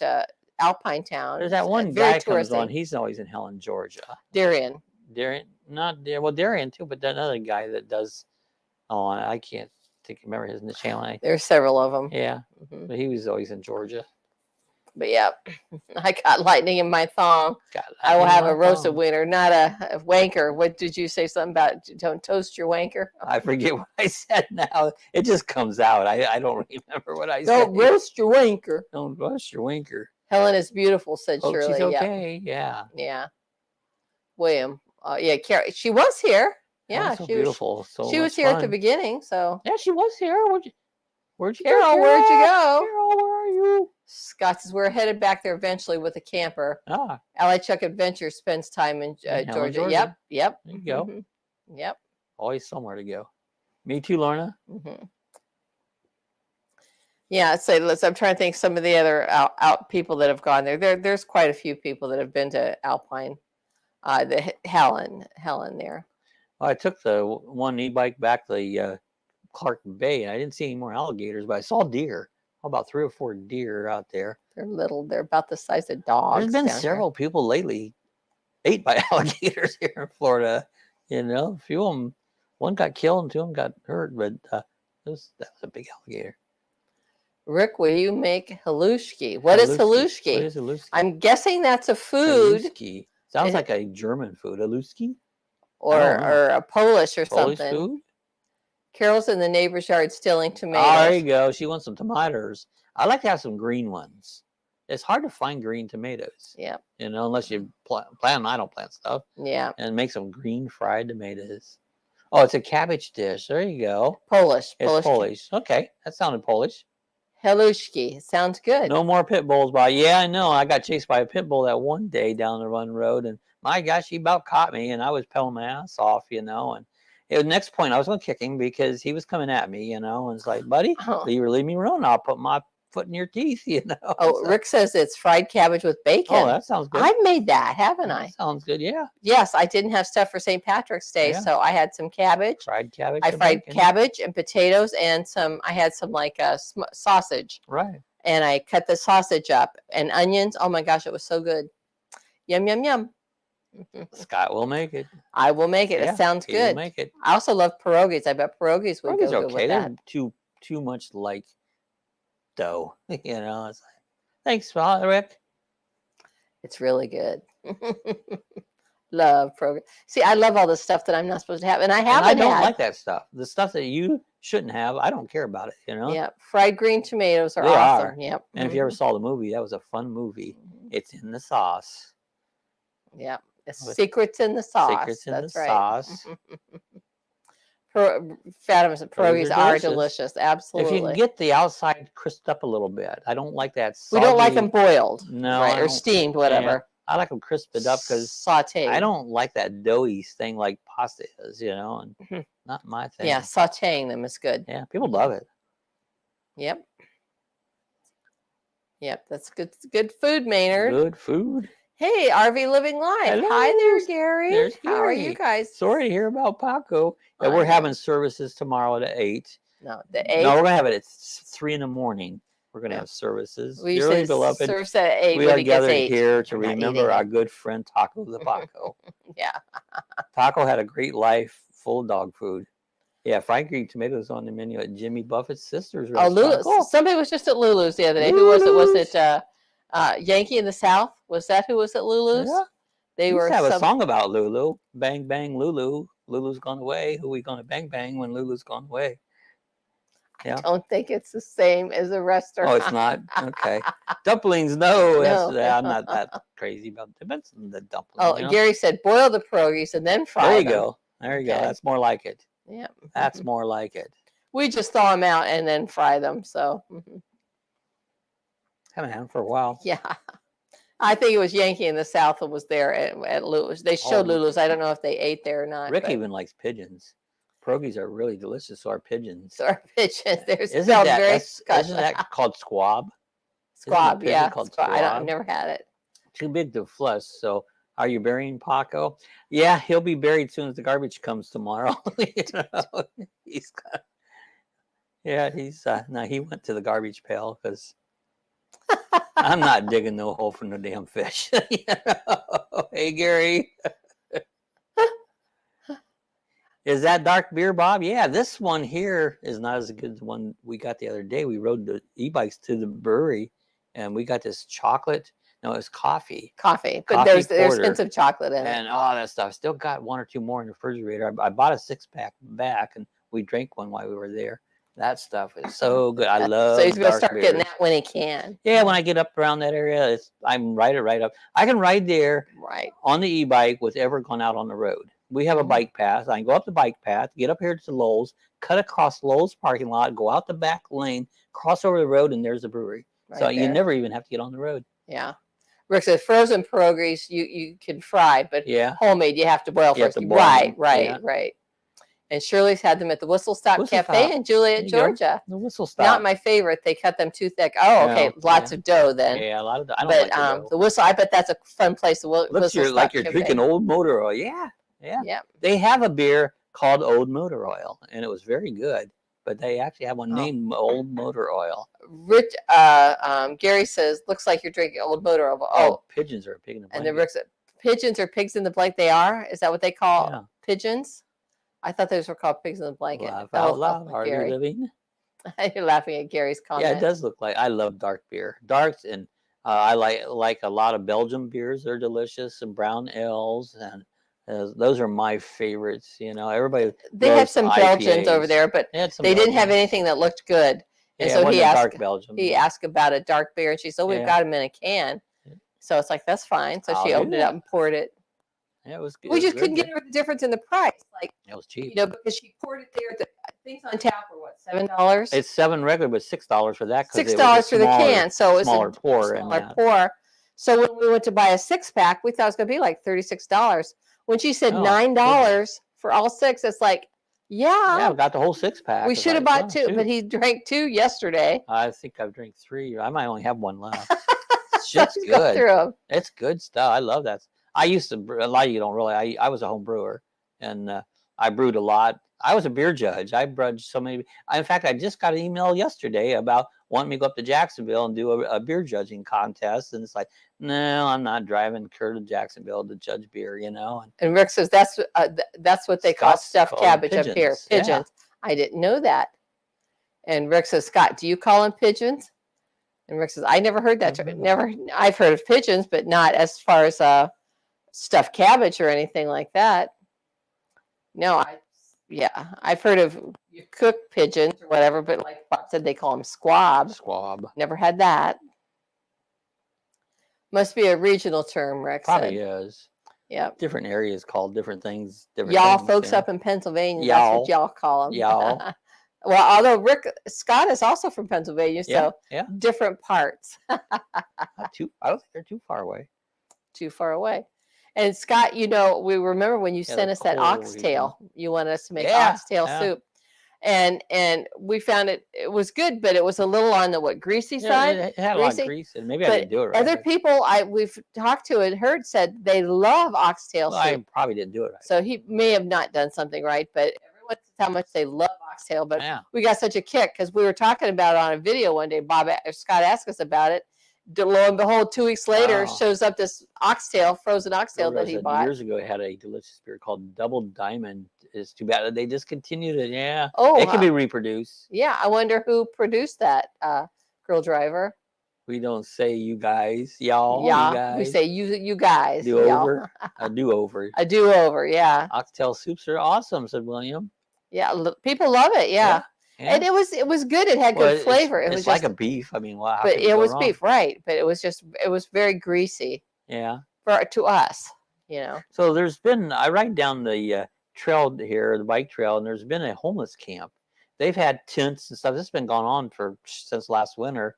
Alpine town. There's that one very guy comes on. touristy. He's always in Helen, Georgia. Darian. Darian, not Darian. Well, Darian too, but that other guy that does. Oh, I can't remember his channel. There's several of them. Yeah, Mhm. but he was always in Georgia. But yeah, I got lightning in my thong. Got I will lightning have in a my roasted thong. wiener, not a wanker. What did you say? Something about don't toast your wanker? I forget what I said now. It just comes out. I don't remember what I said. Don't roast your wanker. Don't roast your winker. Helen is beautiful, said Oh, Shirley. she's okay. Yeah. Yeah. Yeah. William. Yeah, Carrie. She was here. Yeah, so she was. beautiful. So She was much here at the fun. beginning. So Yeah, she was here. Where'd you go, Carol, where'd you go? Carol, where are you? Scott says we're headed back there eventually with a camper. Ah, Ally Chuck Adventure spends time in Helen, Georgia. Georgia. Yep. There you go. Mhm. Yep. Always somewhere to go. Me too, Lorna. Mm-hmm. Yeah, so I'm trying to think some of the other out people that have gone there. There's quite a few people that have been to Alpine. The Helen there. Well, I took the one e-bike back to the Clark Bay, and I didn't see any more alligators, but I saw deer. About 3 or 4 deer out there. They're little. They're about the size of dogs. There's been down several people lately ate by alligators here in Florida. You know, a few of them. One got killed and 2 of them got hurt, but that was a big alligator. Rick, will you make halushki? What is halushki? What is halushki? I'm guessing that's a food. Halushki. Sounds like a German food. Halushki? Or a Polish or Polish something. food? Carol's in the neighbor's yard stealing tomatoes. Oh, there you go. She wants some tomatoes. I like to have some green ones. It's hard to find green tomatoes. Yeah. You know, unless you plant. I don't plant stuff. Yeah. And make some green fried tomatoes. Oh, it's a cabbage dish. There you go. Polish. It's Polish. Okay, that sounded Polish. Halushki. Sounds good. No more pit bulls by. Yeah, I know. I got chased by a pit bull that one day down the run road, and my gosh, he about caught me, and I was peeling my ass off, you know. And the next point, I was going to kick him because he was coming at me, you know. And it's like, buddy, leave me alone. I'll put my foot in your teeth, you know. Oh, so, Rick says it's fried cabbage with bacon. Oh, that sounds good. I've made that, haven't I? That sounds good, yeah. Yes, I didn't have stuff for St. Patrick's Day, so I had some cabbage. Fried cabbage. I fried cabbage and potatoes, and I had some like sausage. Right. And I cut the sausage up and onions. Oh my gosh, it was so good. Yum, yum, yum. Scott will make it. I will make it. Yeah, it sounds good. Make it. I also love pierogies. I bet pierogies would go good with that. They're too much like dough. You know, it's like, thanks, Rick. It's really good. Love pierogies. See, I love all the stuff that I'm not supposed to have, and I haven't. And I don't like that stuff. The stuff that you shouldn't have, I don't care about it. You know. Yeah, fried green tomatoes are awesome. Yep. And if you ever saw the movie, that was a fun movie. It's in the sauce. Yep. Secrets in the sauce. Secrets in the right. sauce. Fatima said pierogies are delicious. Absolutely. If you can get the outside crisped up a little bit. I don't like that soggy. We don't like them boiled. No. Right, or steamed, whatever. Yeah, I like them crisped up because sauteed. I don't like that doughy thing like pasta is, you know, and not my thing. Yeah, sauteing them is good. Yeah, people love it. Yep. Yep, that's good. Good food, Maynard. Good food. Hey, RV Living Life. Hello. Hi there, Gary. There's How are Gary. you guys? Sorry to hear about Paco. Yeah, we're having services tomorrow at 8. No, the 8. No, we're gonna have it at 3 in the morning. We're gonna have services. We Dearly say beloved, service at 8. we are gathered 8. here to remember our good friend Taco the Paco. Yeah. Taco had a great life, full of dog food. Yeah, fried green tomatoes on the menu at Jimmy Buffett's sister's restaurant. Lulu's. Cool. Somebody was just at Lulu's the other day. Who was it? Was it Yankee in the South? Was that who was at Lulu's? Yeah. They we were have a song about Lulu. Bang bang Lulu. Lulu's gone away. Who we gonna bang bang when Lulu's gone away? Yeah. I don't think it's the same as a restaurant. Oh, it's not? Okay. Dumplings, no. No. I'm not that crazy about the dumplings. Oh, you know? Gary said boil the pierogies and then fry them. There you go. There you go. That's more like it. Yeah. That's more like it. We just thaw them out and then fry them. So. Haven't had them for a while. Yeah. I think it was Yankee in the South that was there at Lulu's. They showed Lulu's. I don't know if they ate there or not. Rick even likes pigeons. pierogies are really delicious. So are pigeons. So our pigeons, they're Isn't spelled that very isn't that called squab? Isn't a squab. pigeon Yeah, called squab. I've squab? never had it. Too big to flush. So are you burying Paco? Yeah, he'll be buried as soon as the garbage comes tomorrow. You know, he's got, yeah, he's no, he went to the garbage pail because I'm not digging no hole for no damn fish. You know? Hey Gary. Is that dark beer, Bob? Yeah, this one here is not as good as the one we got the other day. We rode the e-bikes to the brewery, and we got this chocolate. No, it was coffee. Coffee, but Coffee there's porter. hints of chocolate in it. And all that stuff. Still got one or two more in the refrigerator. I bought a 6-pack back, and we drank one while we were there. That stuff is so good. I love. So he's gonna dark start getting beers. that when he can. Yeah, when I get up around that area, I'm right up. I can ride there Right. on the e-bike with ever gone out on the road. We have a bike path. I can go up the bike path, get up here to Lowell's, cut across Lowell's parking lot, go out the back lane, cross over the road, and there's the brewery. Right so you there. never even have to get on the road. Yeah. Rick said frozen pierogies you can fry, but Yeah. homemade you have to boil You have first. to boil Right, them. right, Yeah. right. And Shirley's had them at the Whistle Stop Whistle Cafe Stop. in Juliet, There you go. Georgia. The Whistle Stop. Not my favorite. They cut them too thick. Oh, okay. Yeah, Lots yeah. of dough then. Yeah, a lot of. I don't But like the dough. the Whistle, I bet that's a fun place. The Looks Whistle Stop like you're Cafe. drinking old motor oil. Yeah, yeah. Yep. They have a beer called Old Motor Oil, and it was very good. But they actually have one named Old Motor Oil. Rich, Gary says, looks like you're drinking old motor oil. Oh, pigeons are a pig in the and blanket. the Rick said, pigeons are pigs in the blanket. They are? Is that what they call pigeons? I thought those were called pigs in the blanket. Laugh out loud. Are you living? You're laughing at Gary's comment. Yeah, it does look like. I love dark beer. Darks, and I like a lot of Belgian beers. They're delicious, and brown ales, and those are my favorites. You know, everybody. They had some Belgians over there, but they didn't have anything that looked good. And so he asked, dark Belgian. He asked about a dark beer, and she said, "We've got them in a can." So it's like, that's fine. So she opened it up and poured it. Yeah, it was good. We just couldn't get over the difference in the price. Like, it was cheap. You know, because she poured it there. The things on tap were what, $7? It's $7 regular, but $6 for that. $6 for the can. So it's smaller a pour. Smaller pour. So when we went to buy a 6-pack, we thought it was going to be like $36. When she said $9 for all 6, it's like, yeah, I got the whole 6-pack. We should have bought 2, but he drank 2 yesterday. I think I've drank 3. I might only have 1 left. Shit's good. Go through them. It's good stuff. I love that. I used to. A lot of you don't really. I was a home brewer, and I brewed a lot. I was a beer judge. I brewed so many. In fact, I just got an email yesterday about wanting me to go up to Jacksonville and do a beer judging contest, and it's like, no, I'm not driving Kurt to Jacksonville to judge beer, you know. And Rick says that's what they call stuffed cabbage up here. Pigeons. Yeah. I didn't know that. And Rick says, Scott, do you call them pigeons? And Rick says, I never heard that. Never. I've heard of pigeons, but not as far as stuffed cabbage or anything like that. No, I've heard of you cook pigeons or whatever, but like Bob said, they call them squab. Squab. Never had that. Must be a regional term, Rick Probably said. is. Yeah. Different areas called different things. Y'all folks up in Pennsylvania, that's what y'all call them. Y'all. Well, although Scott is also from Pennsylvania, so different parts. I don't think they're too far away. Too far away. And Scott, you know, we remember when you sent us that oxtail. You wanted us to make oxtail soup. And we found it was good, but it was a little on the greasy side. It had a lot of grease, and maybe I didn't do it right. Other people we've talked to and heard said they love oxtail soup. I probably didn't do it right. So he may have not done something right, but everyone says how much they love oxtail. But we got such a kick because we were talking about it on a video one day. Scott asked us about it. Lo and behold, 2 weeks later, shows up this frozen oxtail that he bought. Years ago, he had a delicious beer called Double Diamond. It's too bad they discontinued it. Yeah. Oh, it can be reproduced. Yeah, I wonder who produced that, Girl Driver. We don't say you guys, y'all. Yeah, you guys. we say you guys. Do over. A do over. A do over. Yeah. Oxtail soups are awesome," said William. Yeah, people love it. Yeah. Yeah. And it was good. It had good flavor. It was like a beef. I mean, wow. But it was beef, right? But it was very greasy. Yeah. To us, you know. So I ride down the trail here, the bike trail, and there's been a homeless camp. They've had tents and stuff. This has been going on since last winter,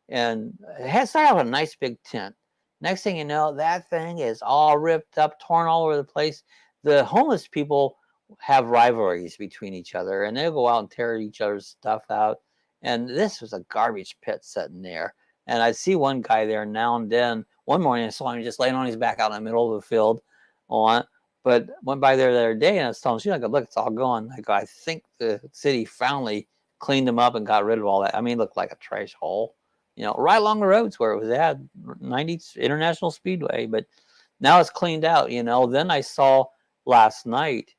and it had started out with a nice big tent. Next thing you know, that thing is all ripped up, torn all over the place. The homeless people have rivalries between each other, and they'll go out and tear each other's stuff out. And this was a garbage pit sitting there. And I see one guy there now and then. One morning I saw him just laying on his back out in the middle of the field on. But went by there the other day and I was telling him, look, it's all gone. I go, I think the city finally cleaned them up and got rid of all that. I mean, it looked like a trash hole, right along the roads where it was at 90 International Speedway. But now it's cleaned out, Then I saw last night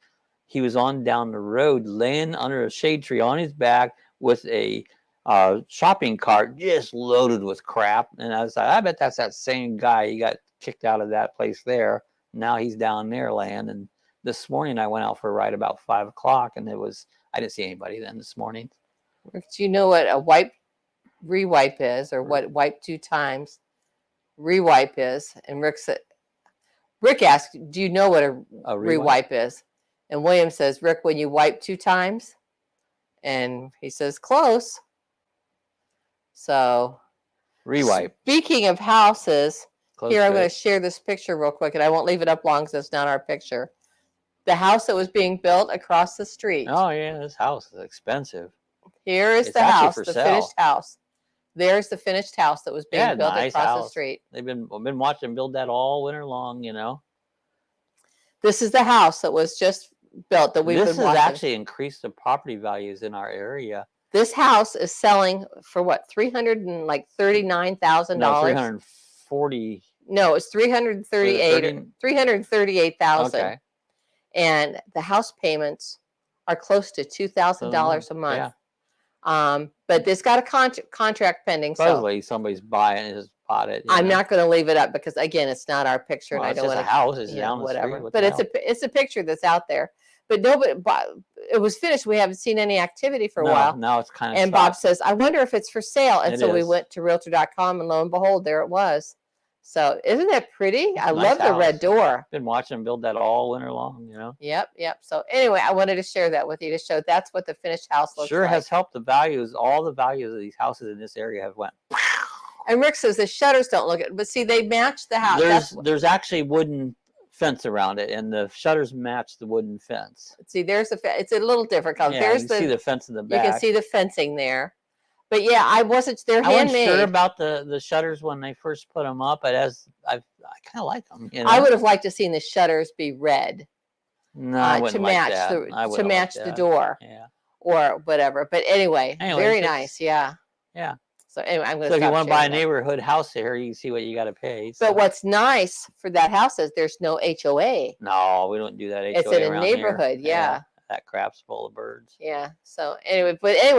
he was on down the road laying under a shade tree on his back with a shopping cart just loaded with crap. And I was like, I bet that's that same guy. He got kicked out of that place there. Now he's down there laying. And this morning I went out for a ride about 5 o'clock and I didn't see anybody then this morning. Do you know what a rewipe is, or what wipe 2 times rewipe is? And Rick asked, do you know what a rewipe is? And William says, Rick, when you wipe 2 times? And he says, close. So, rewipe. Speaking of houses, Close here I'm going to share this picture real quick, and I won't leave it up long because it's not our picture. The house that was being built across the street. Oh, yeah, this house is expensive. Here is the house, the finished house. There's the finished house that was being built across the street. We've been watching them build that all winter long, This is the house that was just built that we've been watching. This has actually increased the property values in our area. This house is selling for what, $339,000? No, 340. No, it's 338,000. Okay. And the house payments are close to $2,000 a month. Yeah. But it's got a contract pending. Supposedly somebody's buying it, has bought it. I'm not going to leave it up because again, it's not our picture, and I don't want to. House is down the whatever. street. But it's a picture that's out there. But nobody. It was finished. We haven't seen any activity for a while. Now it's kind of. And Bob says, "I wonder if it's for sale." And so we is. went to Realtor.com, and lo and behold, there it was. So isn't that pretty? I Nice love the red house. door. Been watching them build that all winter long. Yep. So anyway, I wanted to share that with you to show that's what the finished house looks Sure like. has helped the values. All the values of these houses in this area have went. And Rick says the shutters don't look it, but see, they match the house. There's actually wooden fence around it, and the shutters match the wooden fence. See, there's it's a little different color. Yeah, There's you can see the fence in the back. You can see the fencing there. But yeah, I wasn't. They're handmade. I wasn't sure about the shutters when they first put them up, but I kind of like them. I would have liked to seen the shutters be red. No, I wouldn't to like match that. to match the door. Yeah. Or whatever. But anyway, very nice. Yeah. Yeah. So anyway, I'm going to. So if you want to buy a neighborhood house here, you can see what you got to pay. So. But what's nice for that house is there's no HOA. No, we don't do that. HOA it's in a around neighborhood. Here. Yeah. That crap's full of birds. Yeah. So anyway,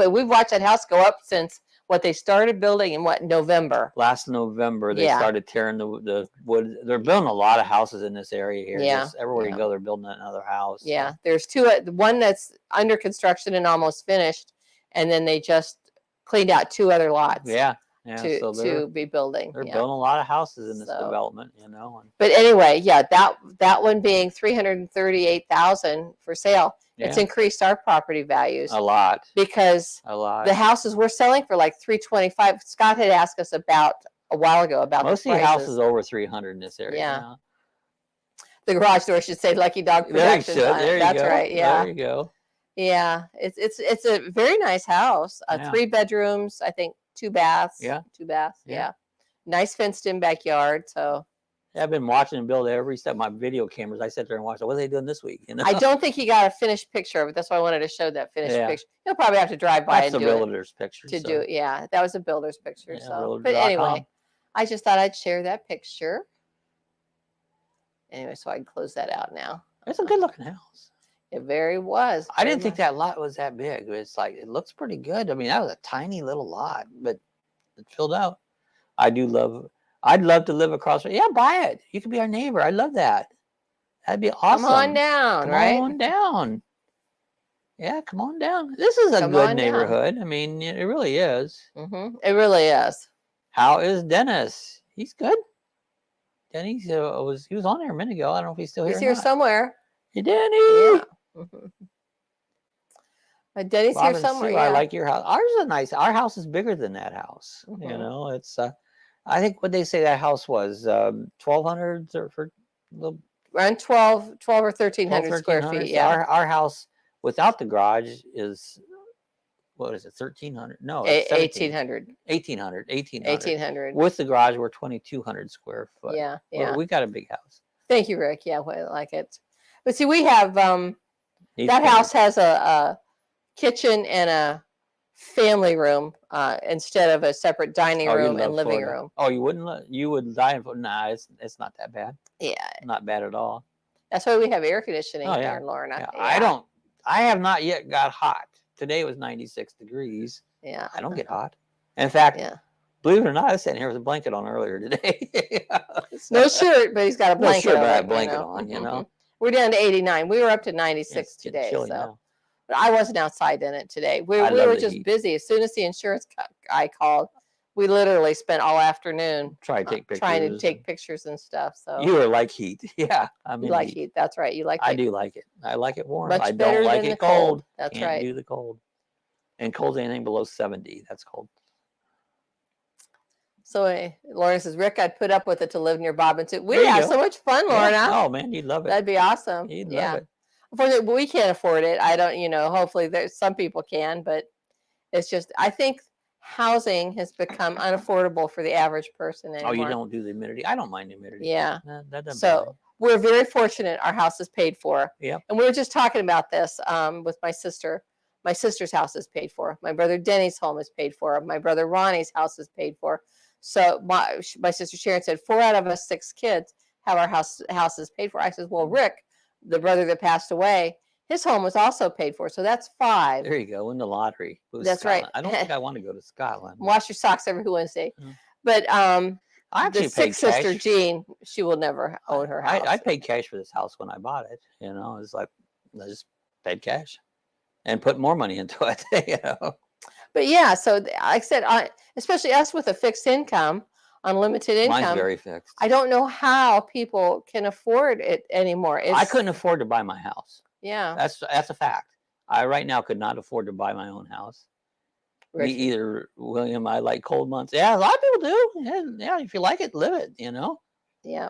we've watched that house go up since what they started building in November. Last November, they started tearing the wood. They're building a lot of houses in this area here. Yeah. Just everywhere you go, they're building another house. Yeah. There's 2. One that's under construction and almost finished, and then they just cleaned out 2 other lots. Yeah. To be building. They're building a lot of houses in this development, But anyway, that one being $338,000 for sale. Yeah. It's increased our property values a lot because the houses we're selling for like $325. Scott had asked us about a while ago about most of the houses over $300 in this area. Yeah. The garage door should say Lucky Dog Productions. There you go. Right. Yeah. There you go. Yeah. It's a very nice house. 3 bedrooms, I think. 2 baths. Yeah. 2 baths. Yeah. Nice fenced-in backyard. So. Yeah, I've been watching them build every step. My video cameras. I sit there and watch. What are they doing this week? I don't think he got a finished picture of it. That's why I wanted to show that finished picture. He'll probably have to drive by and do it. That's a builder's picture. Do it. Yeah, that was a builder's picture. So, but anyway, I just thought I'd share that picture. Anyway, so I can close that out now. It's a good-looking house. It very was. I didn't think that lot was that big. It's like it looks pretty good. I mean, that was a tiny little lot, but it filled out. I'd love to live across. Yeah, buy it. You could be our neighbor. I love that. That'd be awesome. Come on down, right? Come on down. Yeah, come on down. This is a good neighborhood. I mean, it really is. Mm-hmm. It really is. How is Dennis? He's good. Denny he was on there a minute ago. I don't know if he's still here. He's here somewhere. Hey, Denny. Yeah. Mm-hmm. But Denny's here somewhere. I like your house. Ours is nice. Our house is bigger than that house. Mm-hmm. It's. I think what they say that house was 1,200 for around 12 or 1,300 square 1,300. feet. Yeah, Our house without the garage is, what is it, 1,300? No, it's 1,800. 1,800. 1,800. With the garage, we're 2,200 square foot. Yeah, yeah. We got a big house. Thank you, Rick. Yeah, I like it. But see, we have Needs that painted. house has a kitchen and a family room instead of a separate dining Oh, you room and love living Florida. room. Oh, you would die in Florida. Nah, it's not that bad. Yeah, Not bad at all. that's why we have air conditioning Oh, here yeah. in Lorna. Yeah. I have not yet got hot. Today was 96 degrees. Yeah, I don't get hot. In fact, yeah. believe it or not, I was sitting here with a blanket on earlier today. No shirt, but he's got a blanket. No shirt, but I over have it, a blanket on, you know. We're down to 89. We were up to 96 It's getting today. chilly So, now. but I wasn't outside in it today. We I love were the just heat. busy. As soon as the insurance guy called, we literally spent all afternoon Try to take pictures. trying to take pictures and stuff. So You are like heat. Yeah, I'm you in like heat. heat. That's right. You like I it. do like it. I like it warm. Much I better don't like than it the cold. That's Can't right. do the cold. And cold's anything below 70. That's cold. So Lorna says, Rick, I'd put up with it to live near Bob and Sue. There We you have go. so much fun, Lorna. Yeah. Oh man, you'd love it. That'd be awesome. You'd Yeah. love it. Unfortunately, we can't afford it. I don't, hopefully there's some people can, but it's just, I think housing has become unaffordable for the average person anymore. Oh, you don't do the humidity? I don't mind humidity. Yeah. That doesn't bother me. So we're very fortunate. Our house is paid for. Yep. And we were just talking about this with my sister. My sister's house is paid for. My brother Denny's home is paid for. My brother Ronnie's house is paid for. So my sister Sharon said 4 out of us 6 kids have our houses paid for. I said, well, Rick, the brother that passed away, his home was also paid for. So that's 5. There you go. Win the lottery. That's Scotland. right. I don't think I want to go to Scotland. Wash your socks every Wednesday. But I actually the paid 6th sister cash. Jean, she will never own her house. I paid cash for this house when I bought it. It's like I just paid cash and put more money into it. But yeah, so like I said, especially us with a fixed income, unlimited income. Mine's very fixed. I don't know how people can afford it anymore. I couldn't afford to buy my house. Yeah. That's a fact. I right now could not afford to buy my own house. Me either, William. I like cold months. Yeah, a lot of people do. Yeah, if you like it, live it. Yeah.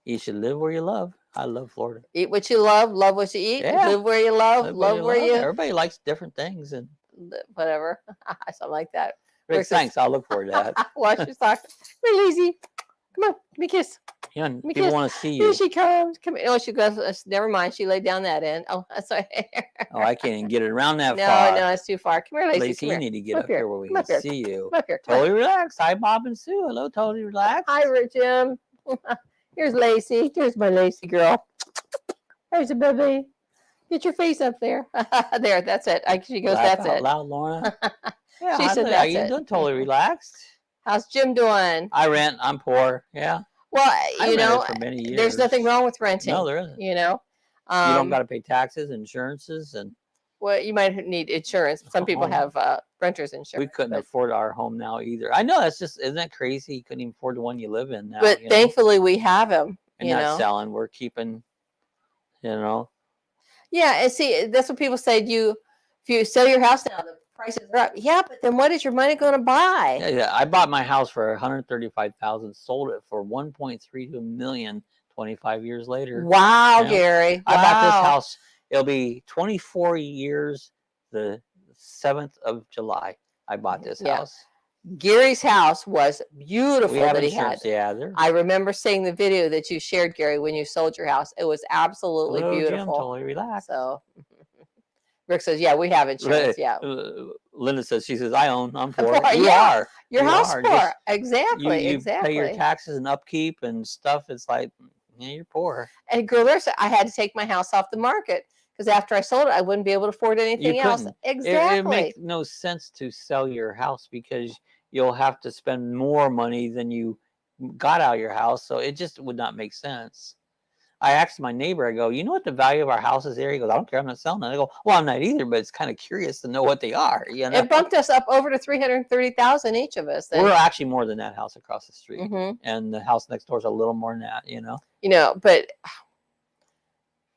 You should live where you love. I love Florida. Eat what you love what you eat. Yeah. Live where you love where you. Everybody likes different things and whatever. Something like that. Rick, thanks. I'll look forward to that. Wash your socks. We're lazy. Come on, give me a kiss. Yeah, people want to see you. Here she comes. Come here. Oh, she goes. Never mind. She laid down that end. Oh, that's right. Oh, I can't even get it around that far. No, it's too far. Come here, Lacey. Lacey, you need to get up here where we can see you. Come up here. Totally relaxed. Hi, Bob and Sue. Hello, totally relaxed. Hi, Jim. Here's Lacey. Here's my Lacey girl. There's a baby. Get your face up there. There, that's it. She goes, Laugh that's out it. Loud, Lorna. Yeah, She said, how that's you it. doing? Totally relaxed. How's Jim doing? I rent. I'm poor. Yeah. Well, I rented for many years. there's nothing wrong with renting. No, there isn't. You don't got to pay taxes, insurances, and well, you might need insurance. Some people have renter's insurance. we couldn't afford our home now either. I know isn't that crazy? You couldn't even afford the one you live in now. But thankfully, we have him. And not selling. We're keeping. Yeah, and see, that's what people say. If you sell your house now, the prices are up. Yeah, but then what is your money going to buy? Yeah, I bought my house for $135,000, sold it for $1.32 million 25 years later. Wow, Gary. I bought this house. It'll be 24 years the 7th of July. I bought this house. Gary's house was beautiful that he had. Yeah, I remember seeing the video that you shared, Gary, when you sold your house. It was absolutely beautiful. Jim, totally relaxed. So Rick says, yeah, we have insurance. Yeah. Linda says, I'm poor. You are. Your house poor. Exactly. You exactly. pay your taxes and upkeep and stuff. It's like, you're poor. And girl, I had to take my house off the market because after I sold it, I wouldn't be able to afford anything else. Exactly. It makes no sense to sell your house because you'll have to spend more money than you got out of your house. So it just would not make sense. I asked my neighbor, I go, you know what the value of our house is there? He goes, I don't care. I'm not selling it. I go, well, I'm not either, but it's kind of curious to know what they are. It bumped us up over to $330,000 each of us. We're actually more than that house across the street. And the house next door is a little more than that, But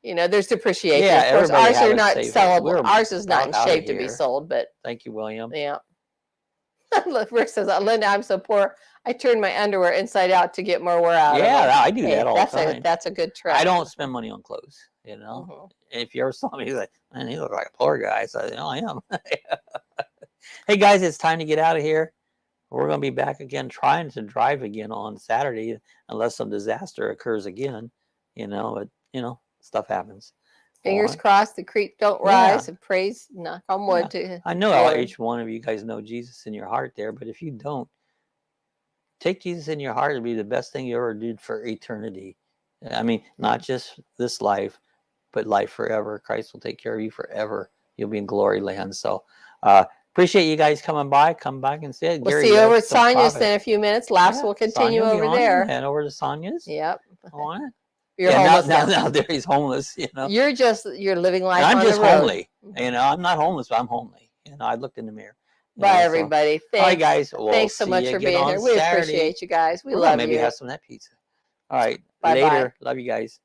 there's depreciation. Yeah, of course, ours are not sellable. Ours is not in shape to be sold, but thank you, William. Yeah. Rick says, Linda, I'm so poor. I turn my underwear inside out to get more wear out. Yeah, of them. I do that all the time. That's a good trick. I don't spend money on clothes, you know. Mhm. If you ever saw me, like, man, you look like a poor guy. So I am. Hey guys, it's time to get out of here. We're going to be back again, trying to drive again on Saturday, unless some disaster occurs again. You know, stuff happens. Fingers crossed the creek don't rise, and praise, knock on wood. I know each one of you guys know Jesus in your heart there, but if you don't, take Jesus in your heart. It'll be the best thing you ever did for eternity. I mean, not just this life, but life forever. Christ will take care of you forever. You'll be in glory land. So appreciate you guys coming by. Come back and say it. We'll Gary, see you over at Sonia's in a few minutes. Laughs will continue over there. And over to Sonia's. Yep. On it. You're homeless now there he's homeless, you know. You're living life and I'm on just the road. homely. You know, I'm not homeless, but I'm homely. You know, I looked in the mirror. Bye, everybody. So, all right, guys. Thanks so much for being here. We appreciate you guys. We love you. Maybe have some of that pizza. All right. Bye-bye. Later. Love you guys.